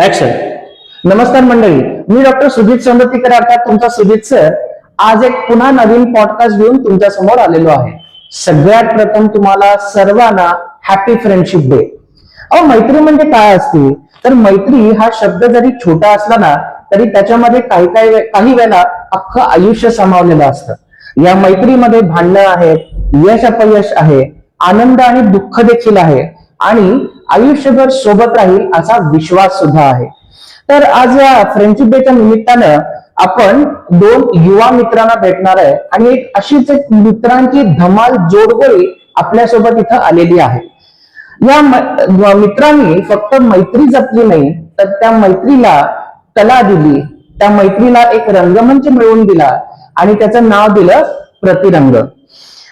Action. नमस्कार मंडळी, मी doctor Sujit संदतीकर, अर्थात तुमचा सुजित सर. आज एक पुन्हा नवीन पॉडकास्ट घेऊन तुमच्या समोर आलेलो आहे. सगळ्यात प्रथम तुम्हाला सर्वांना हॅपी फ्रेंडशिप डे. मैत्री म्हणजे काय असते, तर मैत्री हा शब्द जरी छोटा असला ना तरी त्याच्यामध्ये काही वेळेला अख्खं आयुष्य सामावलेलं असतं. या मैत्रीमध्ये भांडणं आहेत, यश अपयश आहे, आनंद आणि दुःख देखील आहे आणि आयुष्यभर सोबत राहील असा विश्वास सुद्धा आहे. तर आज या फ्रेंडशिप डेच्या निमित्तानं आपण दोन युवा मित्रांना भेटणार आहे आणि अशीच एक मित्रांची धमाल जोडगोळी आपल्यासोबत इथं आलेली आहे. या मित्रांनी फक्त मैत्री जपली नाही, तर त्या मैत्रीला कला दिली, त्या मैत्रीला एक रंगमंच मिळवून दिला आणि त्याचं नाव दिलं प्रतिरंग.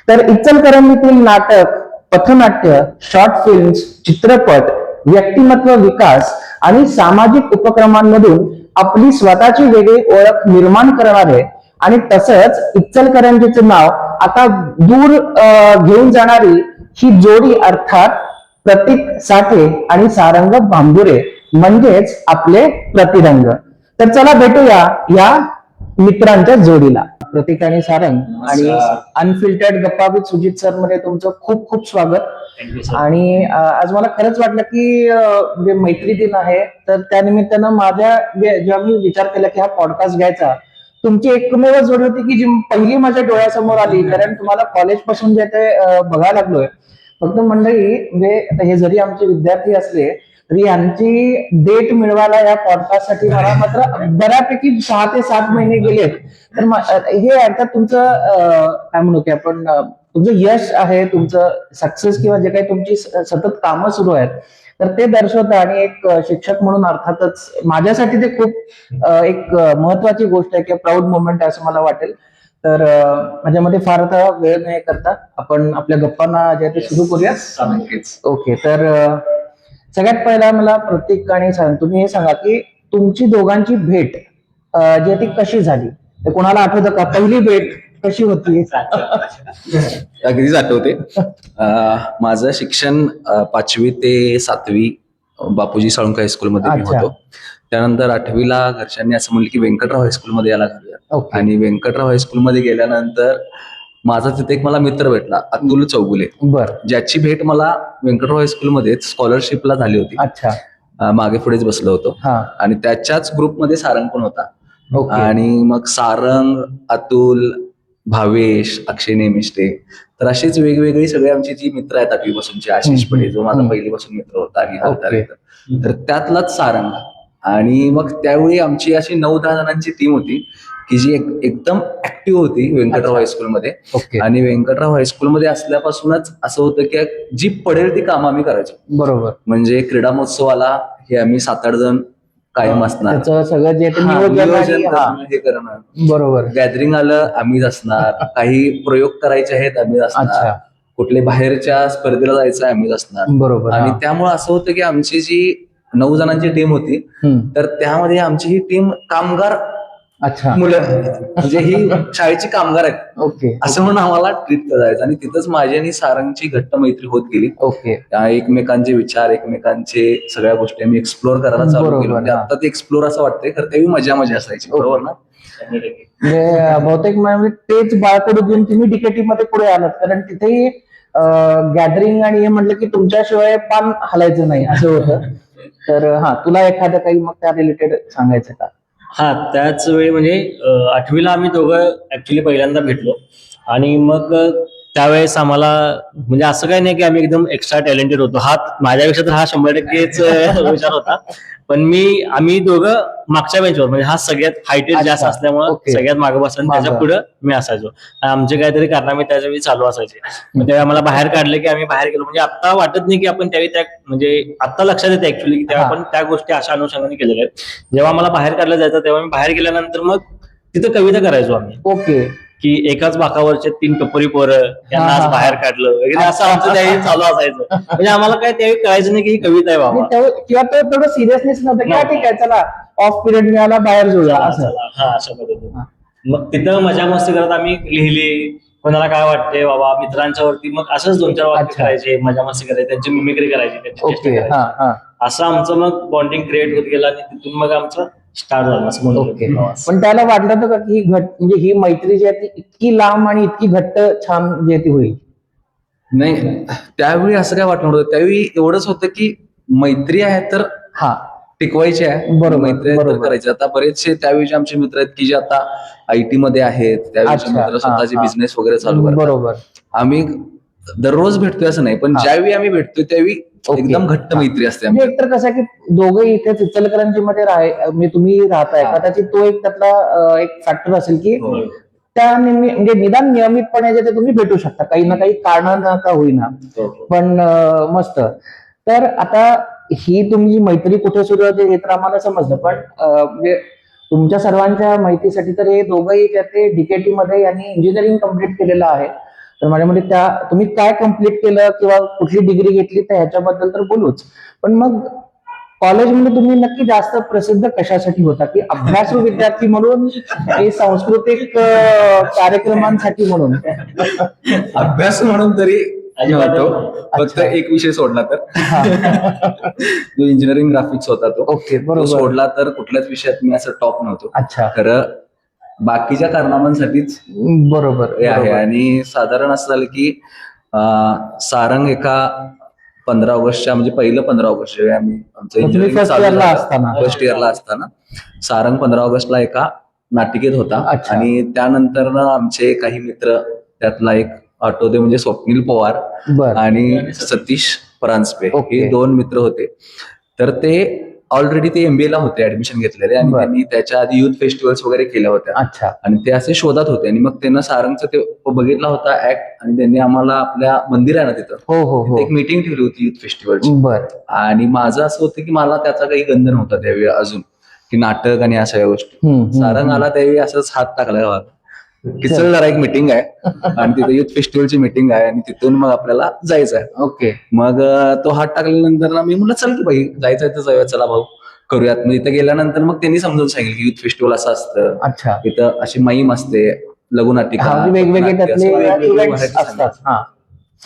तर इचलकरंजीतील नाटक, पथनाट्य, शॉर्ट फिल्म्स, चित्रपट, व्यक्तिमत्व विकास आणि सामाजिक उपक्रमांमधून आपली स्वतःची वेगळी ओळख निर्माण करणारे आणि तसंच इचलकरंजीचं नाव आता दूर घेऊन जाणारी ही जोडी, अर्थात प्रतीक साठे आणि सारंग भांबुरे, म्हणजेच आपले प्रतिरंग. तर चला भेटूया या मित्रांच्या जोडीला. प्रतीक आणि सारंग आणि अनफिल्टर्ड गप्पा विथ सुजित सर मध्ये तुमचं खूप खूप स्वागत. आणि आज मला खरंच वाटलं की म्हणजे मैत्री दिन आहे, तर त्यानिमित्तानं जेव्हा मी विचार केला की हा पॉडकास्ट घ्यायचा, तुमची एकमेव जोडी होती की जी पहिली माझ्या डोळ्यासमोर आली. कारण तुम्हाला कॉलेज पासून जे ते बघायला लागलोय. फक्त मंडळी, म्हणजे आता हे जरी आमचे विद्यार्थी असले तरी यांची डेट मिळवायला या पॉडकास्ट साठी मला मात्र बऱ्यापैकी 6 ते 7 महिने गेलेत. तर हे अर्थात तुमचं काय म्हणू की आपण तुमचं यश आहे, तुमचं सक्सेस किंवा जे काही तुमची सतत कामं सुरू आहेत, तर ते दर्शवतं. आणि एक शिक्षक म्हणून अर्थातच माझ्यासाठी ते खूप एक महत्वाची गोष्ट आहे किंवा प्राऊड मोमेंट आहे असं मला वाटेल. तर माझ्यामध्ये फार आता वेळ नाही करता आपण आपल्या गप्पांना जे ते सुरू करूया. ओके, तर सगळ्यात पहिला मला प्रतीक आणि सारंग, तुम्ही हे सांगा की तुमची दोघांची भेट जी ती कशी झाली, कोणाला आठवतं का? पहिली भेट कशी होती? अगदीच आठवते. माझं शिक्षण 5वी ते 7वी बापूजी साळुंखे हायस्कूलमध्ये मी होतो. त्यानंतर 8वीला घरच्यांनी असं म्हणलं की व्यंकटराव हायस्कूलमध्ये यायला घालूया. आणि व्यंकटराव हायस्कूलमध्ये गेल्यानंतर माझा तिथे एक मला मित्र भेटला, अतुल चौगुले, ज्याची भेट मला व्यंकटराव हायस्कूलमध्ये स्कॉलरशिपला झाली होती. मागे पुढेच बसलो होतो आणि त्याच्याच ग्रुपमध्ये सारंग पण होता. आणि मग सारंग, अतुल, भावेश, अक्षय नेमिष्टे, तर अशीच वेगवेगळी सगळे आमची जी मित्र आहेत 8वी पासूनची. आशिष पडे जो माझा पहिलीपासून मित्र होता आणि तर त्यातलाच सारंग. आणि मग त्यावेळी आमची अशी 9-10 जणांची टीम होती की जी एकदम ऍक्टिव्ह होती व्यंकटराव हायस्कूलमध्ये. आणि व्यंकटराव हायस्कूलमध्ये असल्यापासूनच असं होतं की जी पडेल ती कामं आम्ही करायचो. बरोबर. म्हणजे क्रीडा महोत्सवाला हे आम्ही 7-8 जण कायम असणार, सगळं जे हे करणार. बरोबर. गॅदरिंग आलं आम्हीच असणार, काही प्रयोग करायचे आहेत आम्हीच असणार, कुठले बाहेरच्या स्पर्धेला जायचं आम्हीच असणार. बरोबर. आणि त्यामुळे असं होतं की आमची जी 9 जणांची टीम होती, तर त्यामध्ये आमची ही टीम कामगार मुलं, म्हणजे ही शाळेची कामगार आहेत. ओके. असं म्हणून आम्हाला ट्रीट करायचं. आणि तिथंच माझी आणि सारंगची घट्ट मैत्री होत गेली. ओके. एकमेकांचे विचार, एकमेकांचे सगळ्या गोष्टी आम्ही एक्सप्लोर करायला चालू केलं. म्हणजे आता ते एक्सप्लोर असं वाटतंय, तर तेही मजा असायची. बरोबर ना? बहुतेक तेच बाळकडू घेऊन तुम्ही डीकेटी मध्ये पुढे आलात, कारण तिथेही गॅदरिंग आणि हे म्हटलं की तुमच्याशिवाय पान हलायचं नाही असं होतं. तर तुला एखादं काही मग त्या रिलेटेड सांगायचं का? त्याच वेळी म्हणजे 8वीला आम्ही दोघं ऍक्च्युली पहिल्यांदा भेटलो. आणि मग त्यावेळेस आम्हाला म्हणजे असं काही नाही की आम्ही एकदम एक्स्ट्रा टॅलेंटेड होतो. माझ्यापेक्षा तर 100%च हुशार होता. पण आम्ही दोघं मागच्या बेंचवर, म्हणजे सगळ्यात हायटेड जास्त असल्यामुळे सगळ्यात मागे बसून त्याच्या पुढे मी असायचो. आमचे काहीतरी कारनामे त्याच्यावेळी चालू असायचे. त्यावेळी आम्हाला बाहेर काढले की आम्ही बाहेर गेलो. म्हणजे आता वाटत नाही की आपण त्यावेळी म्हणजे आता लक्षात येते ऍक्च्युली की तेव्हा आपण त्या गोष्टी अशा अनुषंगाने केलेल्या आहेत. जेव्हा आम्हाला बाहेर काढलं जायचं तेव्हा मी बाहेर गेल्यानंतर मग तिथं कविता करायचो आम्ही. ओके. की एकाच बाकावरचे 3 टपोरी पोरं यांना आज बाहेर काढलं वगैरे, असं आमचं त्यावेळी चालू असायचं. म्हणजे आम्हाला काय त्यावेळी कळायचं नाही की ही कविता आहे बाबा, किंवा तो थोडं सिरियसनेस नव्हतं की ठीक आहे चला ऑफ पिरियड मिळाला बाहेर जाऊया असं. अशा पद्धतीने मग तिथं मजा मस्ती करत आम्ही लिहिली, कोणाला काय वाटते बाबा मित्रांच्या वरती, मग असंच 2-4 वाक्य अच्छा. करायचे, मजा मस्ती करायची, त्यांची मिमिक्री करायची, त्यांची चेष्टा ओके, करायची. हा हा. असं आमचं मग बॉन्डिंग क्रिएट होत गेलं आणि तिथून मग आमचं स्टार्ट झालं असं म्हणू ओके. शकतो प्रवास. पण त्याला वाटलं होतं का की ही म्हणजे ही मैत्री जी आहे ती इतकी लांब आणि इतकी घट्ट छान जी आहे ती होईल? नाही, त्यावेळी असं काय वाटलं नव्हतं. त्यावेळी एवढंच होतं की मैत्री आहे तर हा, टिकवायची आहे, बरोबर, मैत्री आहे तर बरोबर. करायची. आता बरेचसे त्यावेळीचे आमचे मित्र आहेत की जे आता IT मध्ये आहेत, त्यावेळीचे अच्छा, मित्र हा, स्वतःचे हा. बिझनेस वगैरे चालू करतात. बरोबर. आम्ही दररोज भेटतोय असं नाही, पण हा. ज्यावेळी आम्ही भेटतोय त्यावेळी ओके. एकदम घट्ट हा. मैत्री असते म्हणजे आमची. एकतर कसं आहे की दोघे इथे इचलकरंजी मध्ये म्हणजे तुम्ही राहताय हा. कदाचित तो एक त्यातला एक फॅक्टर असेल की हो. त्या म्हणजे निदान नियमितपणे जे ते तुम्ही भेटू शकता काही ना काही कारणानं का होईना, हो. पण मस्त. तर आता ही तुमची मैत्री कुठे सुरू होते हे तर आम्हाला समजलं, पण म्हणजे तुमच्या सर्वांच्या माहितीसाठी तर हे दोघंही त्याचे DKT मध्ये यांनी इंजिनिअरिंग कम्प्लीट केलेलं आहे. तर माझ्या मते त्या तुम्ही काय कम्प्लीट केलं किंवा कुठली डिग्री घेतली तर ह्याच्याबद्दल तर बोलूच, पण मग कॉलेजमध्ये तुम्ही नक्की जास्त प्रसिद्ध कशासाठी होता? की अभ्यासू विद्यार्थी म्हणून की सांस्कृतिक कार्यक्रमांसाठी म्हणून? अभ्यास म्हणून तरी अजिबात नव्हतो, फक्त अच्छा. एक विषय सोडला तर हा. जो इंजिनिअरिंग ग्राफिक्स होता तो ओके, तो बरोबर. सोडला तर कुठल्याच विषयात मी असं टॉप नव्हतो. अच्छा, खरं बाकीच्या कारणांसाठीच बरोबर, हे आहे. बरोबर. आणि साधारण असं झालं की सारंग एका 15 ऑगस्टच्या म्हणजे पहिलं 15 ऑगस्ट जेव्हा आम्ही आमचं तुम्ही इंजिनिअरिंग first year ला असताना? फर्स्ट इयरला असताना सारंग 15 ऑगस्टला एका नाटिकेत होता. अच्छा. आणि त्यानंतर ना आमचे काही मित्र, त्यातला एक आठवते म्हणजे स्वप्नील पवार बर. आणि सतीश परांजपे, ओके. हे 2 मित्र होते. तर ते ऑलरेडी ते MBA ला होते ऍडमिशन घेतलेले आणि बर. त्यांनी त्याच्या आधी युथ फेस्टिवल्स वगैरे केल्या होत्या अच्छा. आणि ते असे शोधात होते. आणि मग त्यांना सारंगचं ते बघितला होता ऍक्ट आणि त्यांनी आम्हाला आपल्या मंदिर आहे ना तिथं, हो हो तिथे हो. एक मीटिंग ठेवली होती युथ फेस्टिवलची. बर. आणि माझं असं होतं की मला त्याचा काही गंध नव्हता त्यावेळी अजून, की नाटक आणि अशा गोष्टी. हम्म, हम्म, सारंग हम्म. आला त्यावेळी असंच हात टाकला की चल जरा एक मीटिंग आहे आणि तिथे युथ फेस्टिवलची मीटिंग आहे आणि तिथून मग आपल्याला जायचं आहे. ओके. मग तो हात टाकल्यानंतर ना मी म्हटलं चल की बाई जायचं आहे तर जाऊया, चला भाऊ करूयात. मग इथं गेल्यानंतर मग त्यांनी समजून सांगितलं की युथ फेस्टिवल असं असतं, अच्छा. इथं अशी माईम असते, लघुनाटिका, हा, म्हणजे वेगवेगळे पथनाट्य, असं त्यातले वेगवेगळे इव्हेंट्स variety असतात. हा.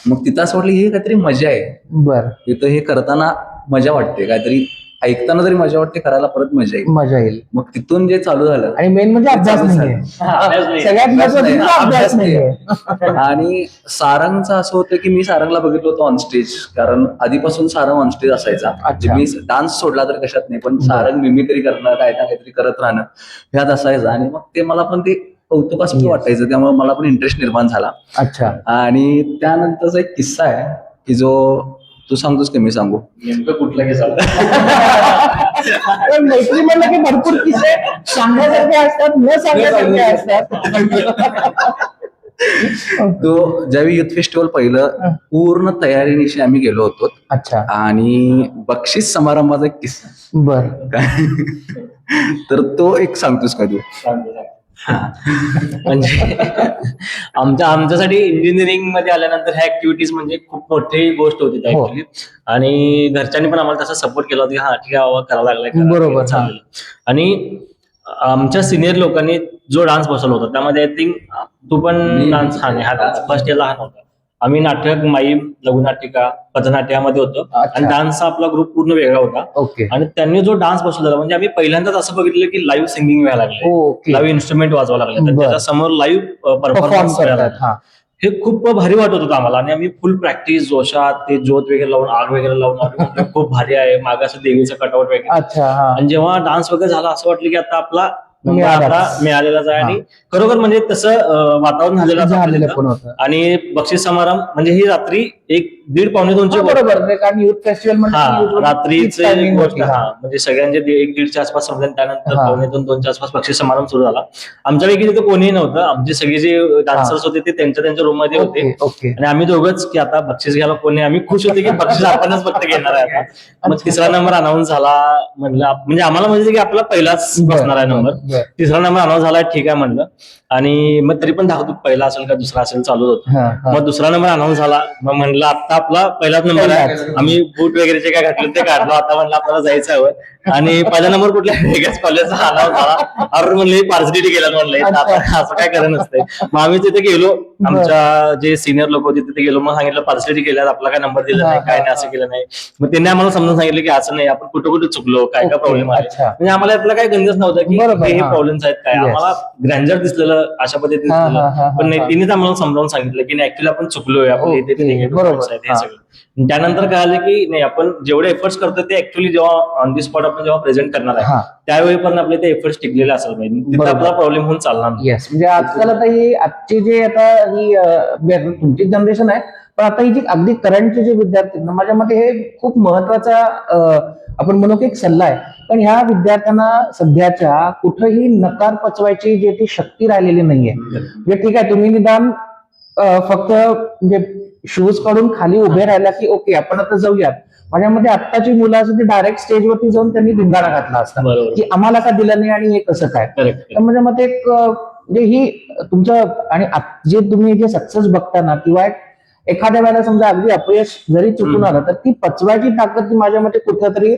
मग तिथं असं वाटलं हे काहीतरी मजा आहे, बर. तिथं हे करताना मजा वाटते, काहीतरी ऐकताना तरी मजा वाटते, करायला परत मजा येईल. मजा येईल. मग तिथून जे चालू झालं आणि मेन म्हणजे ते अभ्यास चालू नाहीये. अभ्यास नाही. सगळ्यात अभ्यास महत्त्वाचं नाही, म्हणजे अभ्यास अभ्यास नाहीये. आणि सारंगचं असं होतं की मी सारंगला बघितलं होतं ऑनस्टेज, कारण आधीपासून सारंग ऑनस्टेज असायचा. अच्छा. मी डान्स सोडला तर कशात नाही, पण सारंग मिमिक्री करणं, काय ना काहीतरी करत राहणं ह्यात असायचं. आणि मग ते मला पण ते कौतुकास्पद Yes. वाटायचं, त्यामुळे मला पण इंटरेस्ट निर्माण झाला. अच्छा. आणि त्यानंतरचा एक किस्सा आहे की जो तू सांगतोस की मी सांगू? नेमकं कुठला केस आला? पण मैत्री म्हणलं की भरपूर किस्से सांगण्यासारखे असतात, न सांगण्यासारखे असतात. तो ज्यावेळी युथ फेस्टिवल पहिलं पूर्ण तयारीनिशी आम्ही गेलो होतो. अच्छा. आणि बक्षीस समारंभाचा एक किस्सा बर. काय तर तो एक सांगतोस का तू? म्हणजे आमच्यासाठी इंजिनिअरिंग मध्ये आल्यानंतर ह्या ऍक्टिव्हिटीज म्हणजे खूप मोठी गोष्ट होती त्या हो. ऍक्च्युली. आणि घरच्यांनी पण आम्हाला तसा सपोर्ट केला होता की हा ठीक आहे बाबा करावं लागलाय, बरोबर, हा. चालेल. आणि आमच्या सिनियर लोकांनी जो डान्स बसवला होता त्यामध्ये आय थिंक तू पण मी- डान्स हा फर्स्ट इयरला हा नव्हता. आम्ही नाटक, माईम, लघुनाटिका, पथनाट्यामध्ये होतो अच्छा. आणि डान्सचा आपला ग्रुप पूर्ण वेगळा होता. ओके. आणि त्यांनी जो डान्स बसवलेला म्हणजे आम्ही पहिल्यांदाच असं बघितलं की लाईव्ह सिंगिंग व्हायला लागले, ओके. लाईव्ह इन्स्ट्रुमेंट वाजवा लागले, तर बरं. त्याच्या समोर लाईव्ह परफॉर्म परफॉर्मन्स करतात. हा. हे खूप भारी वाटत होतं आम्हाला. आणि आम्ही फुल प्रॅक्टिस जोशात ते ज्योत वगैरे लावून, आग वगैरे लावून आम्ही म्हटलं खूप भारी आहे, मागे असं देवीचं कटआउट वगैरे. अच्छा. हा. आणि जेव्हा डान्स वगैरे झाला असं वाटलं की आता आपला नंबर मिळालाच. आता मिळालेलाच आहे. आणि खरोखर म्हणजे तसं वातावरण झालेलं होतं आपल्या झालेलं तिथं. पण होतं. आणि बक्षीस समारंभ म्हणजे ही रात्री 1:30-1:45ची हा, बरोबर. कारण युथ फेस्टिवल हा रात्रीचे गोष्ट. हा म्हणजे सगळ्यांचे 1:30च्या आसपास संपले, त्यानंतर हा. 1:45-2च्या आसपास बक्षीस समारंभ सुरू झाला. आमच्यापैकी तिथे कोणीही नव्हतं, आमचे सगळे जे डान्सर्स होते ते त्यांच्या रूम मध्ये होते. ओके. ओके. आणि आम्ही दोघंच की आता बक्षीस घ्यायला कोणी, आम्ही खुश होते की बक्षीस आपणच फक्त घेणार आहे आता. मग तिसरा नंबर अनाऊन्स झाला. म्हणलं म्हणजे आम्हाला म्हणजे की आपला पहिलाच बसणार आहे नंबर. बर. तिसरा नंबर अनाऊन्स झाला, ठीक आहे म्हणलं. आणि मग तरी पण धाकधूक पहिला असेल का दुसरा असेल चालू होतं. हा, हा. मग दुसरा नंबर अनाऊन्स झाला. मग म्हणलं आता आपला पहिलाच नंबर आहे. पहिलाच. आम्ही बूट वगैरे जे काय घातलं ते काढलो, आता म्हणलं आपल्याला जायचं हवं. आणि पहिला नंबर कुठल्या वेगळ्याच कॉलेजचा आला होता. अरे म्हणले पार्सलिटी केला म्हणले, असं काय करत नसते. मग आम्ही तिथे गेलो, आमच्या जे सिनियर लोक होते तिथे गेलो, मग सांगितलं पार्सलिटी केल्यात, आपला काय नंबर दिला नाही, काय नाही, असं केलं नाही. मग त्यांनी आम्हाला समजून सांगितलं की असं नाही, आपण कुठं कुठे चुकलो, काय काय प्रॉब्लेम आले. म्हणजे आम्हाला यातला काही गंजच नव्हतं की हे प्रॉब्लेम्स आहेत काय. आम्हाला ग्रँजर दिसलेलं, अशा पद्धतीने दिसलेलं, पण नाही, तिनेच आम्हाला समजावून सांगितलं की नाही, ऍक्च्युली आपण चुकलोय, आपण इथे निगेटिव्ह पॉईंट्स आहेत हे सगळं. त्यानंतर कळालं की नाही, आपण जेवढे एफर्ट्स करतो ते ऍक्च्युली जेव्हा ऑन दी स्पॉट आपण जेव्हा प्रेझेंट करणार आहे त्यावेळी पण आपले ते एफर्ट्स टिकलेले असायला पाहिजे, तिथे आपला प्रॉब्लेम होऊन चालणार नाही. येस, म्हणजे आजकाल आता ही आजची जे आता ही तुमची जनरेशन आहे, पण आता ही जी अगदी करंटचे जे विद्यार्थी आहेत ना, माझ्या मते हे खूप महत्वाचा आपण म्हणू की एक सल्ला आहे. पण ह्या विद्यार्थ्यांना सध्याच्या कुठेही नकार पचवायची जे ती शक्ती राहिलेली नाहीये. म्हणजे ठीक आहे, तुम्ही निदान फक्त म्हणजे शूज काढून खाली उभे राहिला की ओके आपण आता जाऊयात. माझ्या मते आत्ताची मुलं असं ती डायरेक्ट स्टेजवरती जाऊन त्यांनी धिंगाणा घातला असता की आम्हाला का दिलं नाही आणि हे कसं काय. तर म्हणजे मग एक म्हणजे ही तुमचं आणि जे तुम्ही जे सक्सेस बघताना किंवा एखाद्या वेळेला समजा अगदी अपयश जरी चुकून आलं तर ती पचवायची ताकद ती माझ्या मते कुठेतरी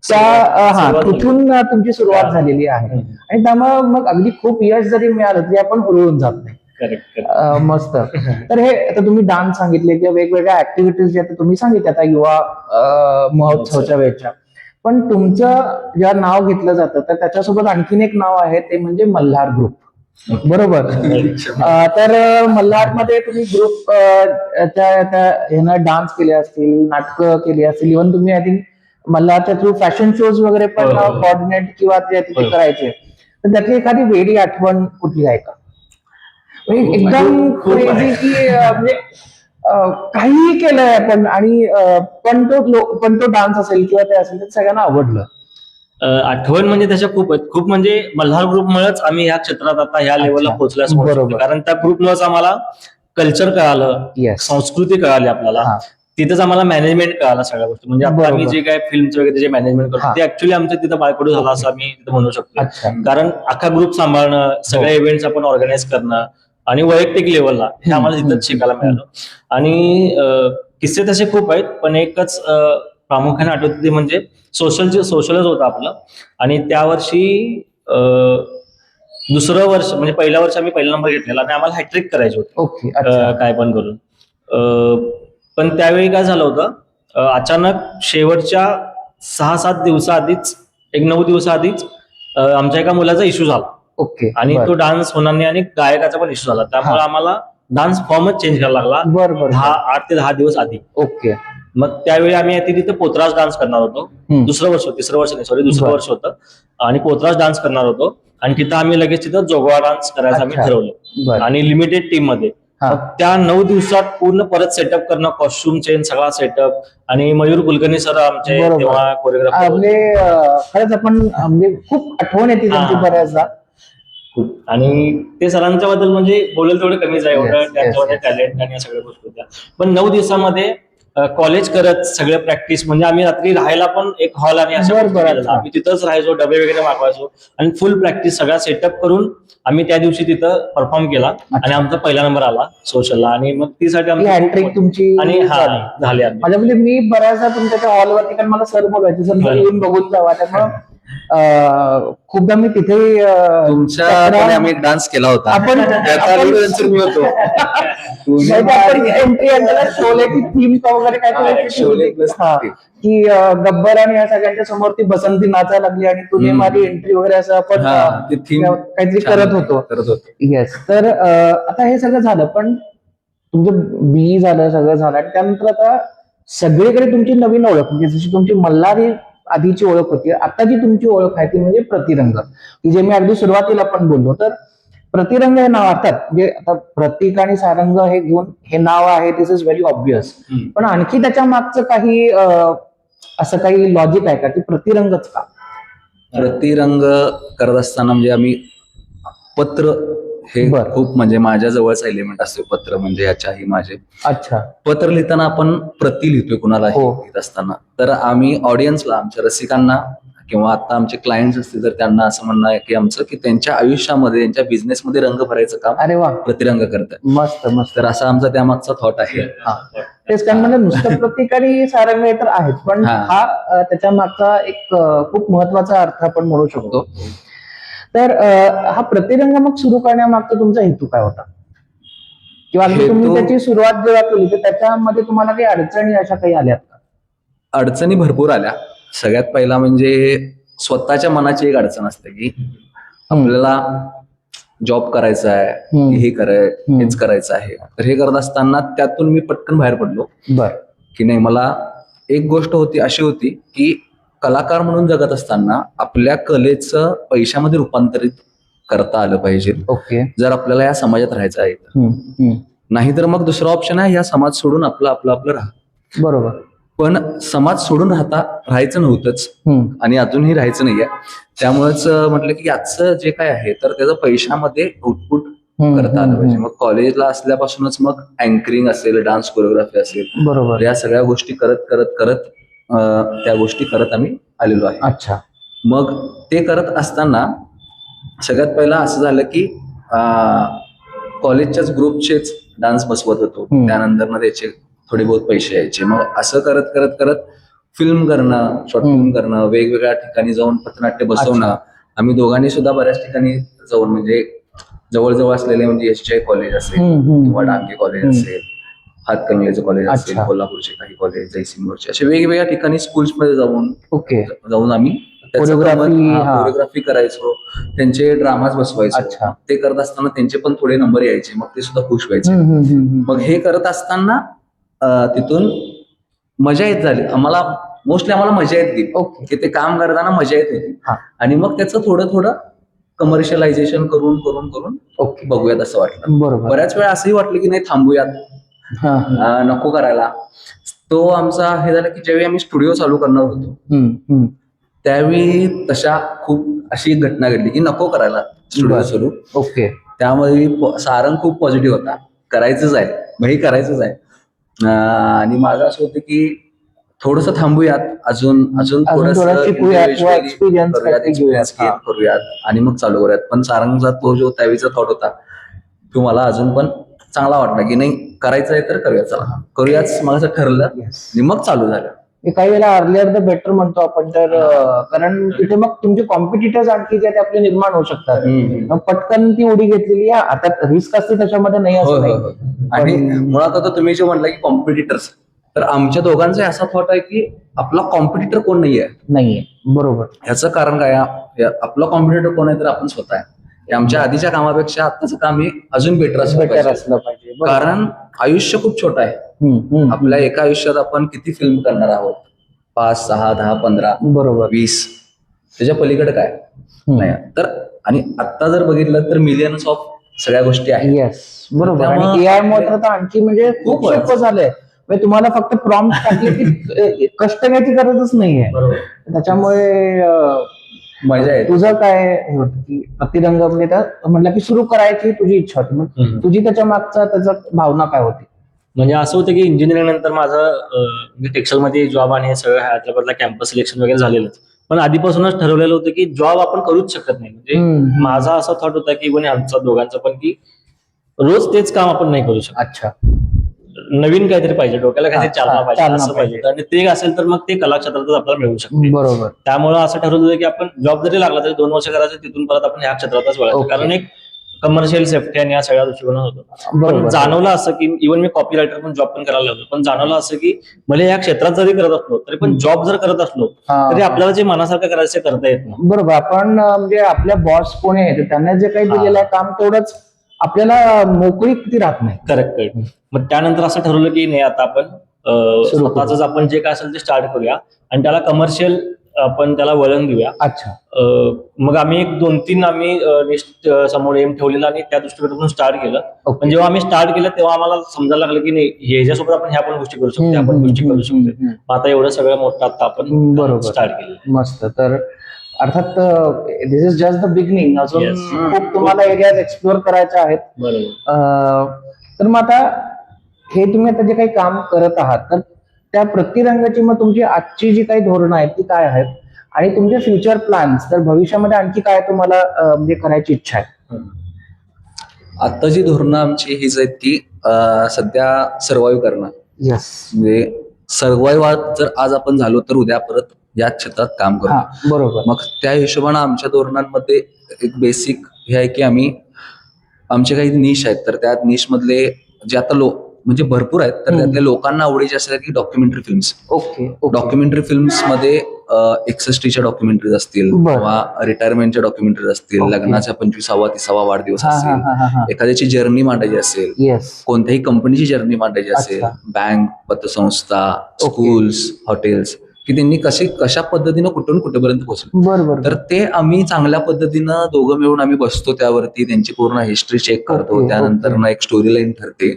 तिथून तुमची सुरुवात झालेली आहे. आणि त्यामुळे मग अगदी खूप यश जरी मिळालं तरी आपण हुरळून जात नाही. मस्त. तर हे आता तुम्ही डान्स सांगितले किंवा वेगवेगळ्या ऍक्टिव्हिटीज जे आता तुम्ही सांगितले आता युवा महोत्सवच्या वेळच्या, पण तुमचं ज्या नाव घेतलं जातं तर त्याच्यासोबत आणखीन एक नाव आहे ते म्हणजे मल्हार ग्रुप, बरोबर. तर मल्हार मध्ये तुम्ही ग्रुप डान्स केले असतील, नाटकं केली असतील, इव्हन तुम्ही आय थिंक मल्हारच्या थ्रू फॅशन शोज वगैरे पण कोऑर्डिनेट किंवा ते करायचे. तर त्यातली एखादी वेगळी आठवण कुठली आहे का? एकदम क्रेझी की म्हणजे काहीही केलंय आपण आणि पण तो डान्स असेल किंवा ते असेल तर सगळ्यांना आवडलं. आठवण म्हणजे त्याच्या खूप आहेत, खूप म्हणजे मल्हार ग्रुपमुळेच आम्ही ह्या क्षेत्रात आता ह्या लेवलला पोहोचल्यास बरोबर. कारण त्या ग्रुपमुळेच आम्हाला कल्चर कळालं, संस्कृती कळाली आपल्याला, तिथेच आम्हाला मॅनेजमेंट कळालं सगळ्या गोष्टी. म्हणजे आता आम्ही जे काय फिल्मचे वगैरे जे मॅनेजमेंट करतो ते ऍक्च्युली आमच्या तिथं बाळकडू झालं असं आम्ही तिथं म्हणू शकतो. कारण अख्खा ग्रुप सांभाळणं, सगळे इव्हेंट्स आपण ऑर्गनाईज करणं आणि वैयक्तिक लेवलला हे आम्हाला तिथंच शिकायला मिळालं. आणि किस्से तसे खूप आहेत, पण एकच प्रामुख्याने आठवते ते म्हणजे सोशलच होतं आपलं. आणि त्या वर्षी दुसरं वर्ष म्हणजे पहिल्या वर्षी आम्ही पहिला नंबर घेतलेला आणि आम्हाला हॅट्रिक करायचे होते काय पण करून. पण त्यावेळी काय झालं होतं, अचानक शेवटच्या 6-7 दिवसाआधीच, 9 दिवसाआधीच आमच्या एका मुलाचा इश्यू झाला. आणि तो डान्स होणार नाही आणि गायकाचा पण इश्यू झाला. त्यामुळे आम्हाला डान्स फॉर्मच चेंज करायला लागला 8 ते 10 दिवस आधी. मग त्यावेळी आम्ही तिथे पोतराज डान्स करणार होतो. दुसरं वर्ष होतं आणि पोतराज डान्स करणार होतो. आणि तिथं आम्ही लगेच तिथं जोगवा डान्स करायचं आम्ही ठरवलं आणि लिमिटेड टीम मध्ये. त्या 9 दिवसात पूर्ण परत सेटअप करणं, कॉस्ट्युम चेंज, सगळा सेटअप. आणि मयूर कुलकर्णी सर आमचे तेव्हा कोरिओग्राफर. खरंच आपण खूप आठवण येते त्यांची बऱ्याचदा. आणि ते सरांच्या बद्दल म्हणजे बोलेल तेवढं कमीच आहे, एवढं त्यांच्यामध्ये टॅलेंट आणि या सगळ्या गोष्टी होत्या. पण 9 दिवसामध्ये कॉलेज करत सगळं प्रॅक्टिस, म्हणजे आम्ही रात्री राहायला पण एक हॉल आणि अशा आम्ही तिथंच राहायचो, डबे वगैरे मागवायचो आणि फुल प्रॅक्टिस सगळा सेटअप करून आम्ही त्या दिवशी तिथं परफॉर्म केला आणि आमचा पहिला नंबर आला सोशलला. आणि मग तीसाठी हॅट्रिक तुमची आणि झाली. म्हणजे मी बऱ्याचदा तुमच्या हॉलवरती, कारण मला सर बोलायचे सर येऊन बघून जावा, त्यामुळे खूपदा मी तिथे तुमच्या आम्ही डान्स केला होता. आपण एंट्री शोलेची थीम वगैरे काय की गब्बर आणि या सगळ्यांच्या समोर ती बसंती नाचायला लागली आणि तुझी माझी एंट्री वगैरे असं आपण काहीतरी करत होतो. येस. तर आता हे सगळं झालं, पण तुमचं बी झालं, सगळं झालं, आणि त्यानंतर आता सगळीकडे तुमची नवीन ओळख, म्हणजे जशी तुमची मल्हारी आधीची ओळख होती, आता जी तुमची ओळख आहे ती म्हणजे प्रतिरंग, की जे मी अगदी सुरुवातीला पण बोललो. तर प्रतिरंग हे नाव अर्थात म्हणजे आता प्रतीक आणि सारंग हे घेऊन हे नाव आहे, दिस इज व्हेरी ऑब्विस. पण आणखी त्याच्या मागचं काही असं काही लॉजिक आहे का की प्रतिरंगच का? प्रतिरंग करत असताना म्हणजे आम्ही पत्र हे खूप म्हणजे माझ्या जवळचा एलिमेंट असतो. पत्र म्हणजे ह्याच्याही माझे पत्र लिहिताना आपण प्रति लिहितोय कुणाला लिहित असताना, तर आम्ही ऑडियन्सला, आमच्या रसिकांना किंवा आता आमचे क्लायंट्स असतील तर त्यांना असं म्हणणं आहे की आमचं की त्यांच्या आयुष्यामध्ये त्यांच्या बिझनेसमध्ये रंग भरायचं काम अरे वा, प्रतिरंग करतात. मस्त मस्त. तर असा आमचा त्यामागचा थॉट आहे. तेच कारण म्हणजे नुसतं प्रतिकारी सारंग तर आहेच, पण हा. हा त्याच्या मागचा एक खूप महत्वाचा अर्थ आपण म्हणू शकतो. तर हा प्रतिरंग मग सुरू करण्यामागचा तुमचा हेतू काय होता, किंवा अगदी तुम्ही हेतू- त्याची सुरुवात जेव्हा केली तर त्याच्यामध्ये तुम्हाला काही अडचणी अशा काही आल्यात का? अडचणी भरपूर आल्या. सगळ्यात पहिला म्हणजे स्वतःच्या मनाची एक अडचण असते की आपल्याला जॉब करायचा आहे, की हेच करायचं आहे. तर हे करत असताना त्यातून मी पटकन बाहेर पडलो बर. की नाही, मला एक गोष्ट अशी होती की कलाकार म्हणून जगत असताना आपल्या कलेचं पैशामध्ये रूपांतरित करता आलं पाहिजे, ओके. जर आपल्याला या समाजात राहायचं आहे तर. नाहीतर मग दुसरा ऑप्शन आहे, या समाज सोडून आपलं राहा. बरोबर. पण समाज सोडून राहायचं नव्हतंच आणि अजूनही राहायचं नाहीये. त्यामुळेच म्हटलं की याचं जे काय आहे तर त्याचं पैशामध्ये आउटपुट करता आलं पाहिजे. मग कॉलेजला असल्यापासूनच मग अँकरिंग असेल, डान्स कोरिओग्राफी असेल, बरोबर. या सगळ्या गोष्टी करत त्या गोष्टी करत आम्ही आलेलो आहे. अच्छा. मग ते करत असताना सगळ्यात पहिला असं झालं की कॉलेजच्याच ग्रुपचेच डान्स बसवत होतो. त्यानंतर ना त्याचे थोडे बहुत पैसे यायचे. मग असं करत फिल्म करणं, शॉर्ट फिल्म करणं, वेगवेगळ्या ठिकाणी जाऊन पथनाट्य बसवणं. आम्ही दोघांनी सुद्धा बऱ्याच ठिकाणी जाऊन, म्हणजे जवळजवळ असलेले, म्हणजे एसजीआय कॉलेज असेल किंवा डांगे कॉलेज असेल, हातकणंगलेचं कॉलेज असेल, कोल्हापूरचे काही कॉलेज, जयसिंगपूरचे, असे वेगवेगळ्या ठिकाणी स्कूल्समध्ये जाऊन आम्ही कोरिओग्राफी करायचो. त्यांचे ड्रामाज बसवायचो. ते करत असताना त्यांचे पण थोडे नंबर यायचे, मग ते सुद्धा खुश व्हायचे. मग हे करत असताना तिथून मजा येत झाली आम्हाला. मोस्टली आम्हाला मजा येत गेली की ते काम करताना मजा येत होती. आणि मग त्याचं थोडं कमर्शियलायझेशन करून बघूयात असं वाटलं. बऱ्याच वेळा असंही वाटलं की नाही, थांबूयात, नको करायला. तो आमचा हे झालं की ज्यावेळी आम्ही स्टुडिओ चालू करणार होतो त्यावेळी तशा खूप अशी एक घटना घडली की नको करायला स्टुडिओ चालू. ओके. त्यामध्ये सारंग खूप पॉझिटिव्ह होता, करायचंच आहे. आणि माझं असं होतं की थोडंसं थांबूयात, अजून एक्सपिरियन्स करूयात आणि मग चालू करूयात. पण सारंगचा तो जो त्यावेळीचा थॉट होता तो मला अजून पण चांगला वाटला की नाही, करायचं आहे तर करूयाच. मला असं ठरलं आणि मग चालू झालं. काही वेळेला अर्लियर द बेटर म्हणतो आपण, तर कारण तिथे मग तुमचे कॉम्पिटिटर्स आणखी जे आपले निर्माण होऊ शकतात. मग पटकन ती उडी घेतलेली आहे. आता रिस्क असते त्याच्यामध्ये, नाही असं नाही. आणि मुळात आता तुम्ही जे म्हणला की कॉम्पिटिटर्स, तर आमच्या दोघांचा असा थॉट आहे की आपला कॉम्पिटिटर कोण नाहीये. बरोबर. ह्याचं कारण काय, आपला कॉम्पिटिटर कोण आहे तर आपण स्वतः आहे. आमच्या आधीच्या कामापेक्षा आताचं काम हे अजून बेटर असलं पाहिजे. कारण आयुष्य खूप छोटं आहे. आपल्या एका आयुष्यात आपण किती फिल्म करणार आहोत, 5, 6, 10, 15, बरोबर, 20, त्याच्या पलीकडे काय नाही. तर आणि आता जर बघितलं तर मिलियन्स ऑफ सगळ्या गोष्टी आहेत. बरोबर. आणि एआय मुळे तर आणखी म्हणजे खूप सोपं झालंय. तुम्हाला फक्त प्रॉम्प्ट टाकले की कष्ट घ्यायची गरजच नाहीये. त्याच्यामुळे मजा आहे. तुझं काय हे होतं की प्रतिरंग म्हणजे म्हटलं की सुरू करायची तुझी इच्छा होती, मग तुझी त्याच्या मागचा त्याचा भावना काय होती? म्हणजे असं होतं की इंजिनिअरिंग नंतर माझं टेक्स्टाईलमध्ये जॉब आणि हे सगळं हैदराबादला कॅम्पस सिलेक्शन वगैरे झालेलंच. पण आधीपासूनच ठरवलेलं होतं की जॉब आपण करूच शकत नाही. म्हणजे माझा असा थॉट होता की कोणी आमचा दोघांचा पण, की रोज तेच काम आपण नाही करू शकत. अच्छा. नवीन काहीतरी पाहिजे, डोक्याला काहीतरी चालना पाहिजे, असं पाहिजे. आणि ते असेल तर मग ते कला क्षेत्रातच आपल्याला मिळू शकते. बरोबर. त्यामुळे असं ठरवलं होतं की आपण जॉब जरी लागला तरी 2 वर्ष करायचं, तिथून परत आपण ह्या क्षेत्रातच वळायचं. कारण एक कमर्शियल सेफ्टी आणि या सगळ्या दृष्टिकोन होतं. पण जाणवलं असं की इव्हन मी कॉपी रायटर पण जॉब पण करायला लागलो, पण जाणवलं असं की मला या क्षेत्रात जरी करत असलो तरी पण जॉब जर करत असलो तरी आपल्याला जे मनासारखं करायचं करता येत नाही. बरोबर. आपण म्हणजे आपल्या बॉस कोण आहे त्यांना जे काही दिलेलं आहे काम तेवढंच आपल्याला मोकळी किती राहत नाही. करेक्ट. मग त्यानंतर असं ठरवलं की नाही, आता आपण स्वतःच आपण जे काय असेल ते स्टार्ट करूया आणि त्याला कमर्शियल आपण त्याला वळण देऊया. अच्छा. मग आम्ही 2-3 आम्ही समोर एम ठेवलेला आणि त्या दृष्टिकोनातून स्टार्ट केलं. पण जेव्हा आम्ही स्टार्ट केलं तेव्हा आम्हाला समजायला लागलं की नाही, ह्याच्यासोबत आपण ह्या पण गोष्टी करू शकतो, आपण गोष्टी करू शकतो. आता एवढं सगळं मोठं आता आपण स्टार्ट केलं. मस्त. तर अर्थात दिस इज जस्ट द बिगिनिंग. अजून खूप तुम्हाला एरियाज एक्सप्लोर करायचे आहेत. बरोबर. तर मग आता हे तुम्ही आता जे काही काम करत आहात तर त्या प्रतिरंगाची मग तुमची आजची जी काही धोरणं आहेत ती काय आहेत, आणि तुमचे फ्युचर प्लॅन्स, तर भविष्यामध्ये आणखी काय तुम्हाला म्हणजे करायची इच्छा आहे? आता जी धोरणं आमची हीच आहेत की सध्या सर्व्हाइव्ह करणं, यस. म्हणजे सर्व्हाइव्ह जर आज आपण झालो तर उद्या परत या क्षेत्रात काम हा, करतो. बरोबर. मग त्या हिशोबानं आमच्या धोरणांमध्ये एक बेसिक हे आहे की आम्ही आमचे काही निश आहेत, तर त्या निश मधले जे आता म्हणजे भरपूर आहेत, तर त्यातल्या लोकांना आवडीचे असतात की documentary films. Okay. Documentary films मध्ये 61च्या डॉक्युमेंटरीज असतील बरं. किंवा रिटायरमेंटच्या डॉक्युमेंटरीज असतील, ओके. लग्नाचा 25वा 30वा वाढदिवस हा हा असेल, हा हा. एखाद्याची जर्नी मांडायची असेल, येस. कोणत्याही कंपनीची जर्नी मांडायची असेल, अच्छा. बँक, पतसंस्था, ओके. स्कूल्स, हॉटेल्स, की त्यांनी कशा पद्धतीनं कुठून कुठेपर्यंत पोहोचले, बरोबर. तर ते आम्ही चांगल्या पद्धतीनं दोघं मिळून आम्ही बसतो, त्यावरती त्यांची पूर्ण हिस्ट्री चेक करतो. ओके, त्यानंतर ओके. ना एक स्टोरी लाईन ठरते,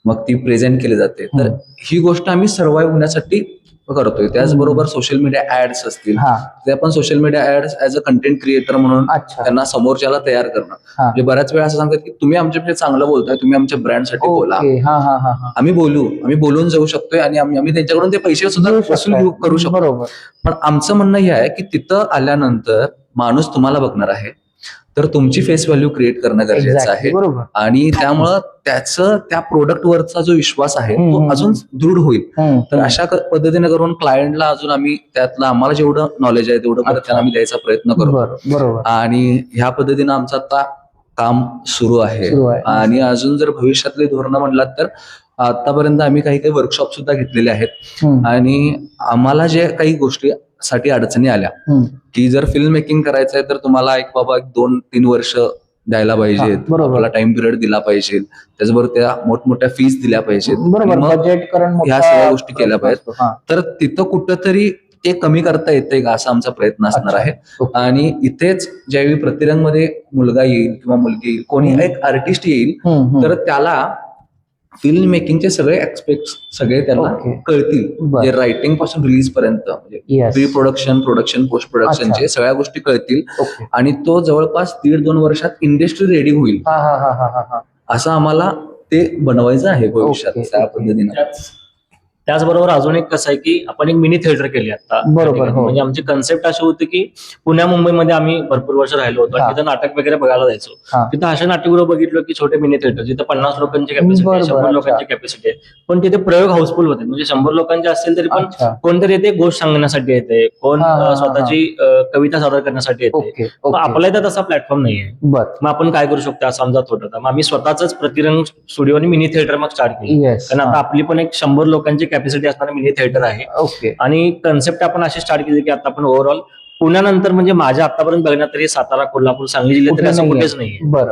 मग ती प्रेझेंट केली जाते. तर ही गोष्ट आम्ही सर्व्हाइव्ह होण्यासाठी करतोय. त्याचबरोबर सोशल मीडिया ऍड्स असतील, हा. ते आपण social media ads as a content creator म्हणून अच्छा. त्यांना समोरच्याला तयार करणं. हा. म्हणजे बऱ्याच वेळा असं सांगतात की तुम्ही आमच्यापेक्षा चांगलं बोलताय, तुम्ही आमच्या ब्रँडसाठी बोला. ओके. हा हा हा हा. आम्ही बोलून जाऊ शकतोय आणि आम्ही त्यांच्याकडून ते पैसे सुद्धा घेऊ वसूल शकताय. करू शकतो. बरोबर. पण आमचं म्हणणं हे आहे की तिथं आल्यानंतर माणूस तुम्हाला बघणार आहे, तर तुमची फेस व्हॅल्यू क्रिएट करणं गरजेचं Exactly, आहे. बरोबर. आणि त्यामुळं त्या प्रोडक्टवरचा जो विश्वास आहे तो अजून दृढ होईल. तर अशा पद्धतीने करून क्लायंटला अजून आम्ही त्यातलं आम्हाला जेवढं नॉलेज आहे तेवढं परत त्यांना आम्ही द्यायचा प्रयत्न करतो. बरोबर. आणि ह्या पद्धतीनं आमचं आता काम सुरू आहे. आणि अजून जर भविष्यातले धोरणं म्हणलात तर आतापर्यंत आम्ही काही वर्कशॉप सुद्धा घेतलेले आहेत. आणि आम्हाला जे काही गोष्टी साठी अडचणी आल्या की जर फिल्म मेकिंग करायचंय तर तुम्हाला एक 2-3 वर्ष द्यायला पाहिजेत, आपला टाइम पिरियड दिला पाहिजे, त्याचबरोबर त्या मोठमोठ्या फीस दिल्या पाहिजेत, बजेट ह्या सगळ्या गोष्टी केल्या पाहिजेत. तर तिथं कुठंतरी ते कमी करता येते का असा आमचा प्रयत्न असणार आहे. आणि इथेच ज्यावेळी प्रतिरंग मध्ये मुलगा येईल किंवा मुलगी येईल, कोणी एक आर्टिस्ट येईल, तर त्याला फिल्म मेकिंगचे सगळे ऍस्पेक्ट सगळे त्यांना कळतील. म्हणजे रायटिंग पासून रिलीज पर्यंत, म्हणजे प्री प्रोडक्शन, पोस्ट प्रोडक्शनचे सगळ्या गोष्टी कळतील. आणि तो जवळपास 1.5-2 वर्षात इंडस्ट्री रेडी होईल, असं आम्हाला ते बनवायचं आहे भविष्यात त्या पद्धतीने. त्याचबरोबर अजून एक कसं आहे की आपण एक मिनी थिएटर केली आता. बरोबर. म्हणजे आमची कन्सेप्ट अशी होती की पुण्या मुंबईमध्ये आम्ही भरपूर वर्ष राहिलो होतो, तिथं नाटक वगैरे बघायला जायचो. तिथं अशा नाट्यगृह बघितलं की छोटे मिनी थिएटर, जिथं 50 लोकांची कॅपॅसिटी आहे, 100 लोकांची कॅपॅसिटी आहे, पण तिथे प्रयोग हाऊसफुल होते. म्हणजे 100 लोकांचे असतील तरी पण कोणतरी येते गोष्ट सांगण्यासाठी येते, कोण स्वतःची कविता सादर करण्यासाठी येते. आपल्या इथं तसा प्लॅटफॉर्म नाहीये. मग आपण काय करू शकतो असं आमचा थोडं. मग आम्ही स्वतःच प्रतिरंग स्टुडिओ आणि मिनी थिएटर मग स्टार्ट केली. कारण आता आपली पण एक 100 लोकांची कॅपॅसिटी असणारा मिनी थिएटर आहे. आणि कन्सेप्ट आपण अशी स्टार्ट केली की आता आपण ओव्हरऑल पुण्यानंतर म्हणजे माझ्या आतापर्यंत बघण्यात तरी सातारा, कोल्हापूर, सांगली जिल्ह्यात तरी असं कुठेच नाहीये.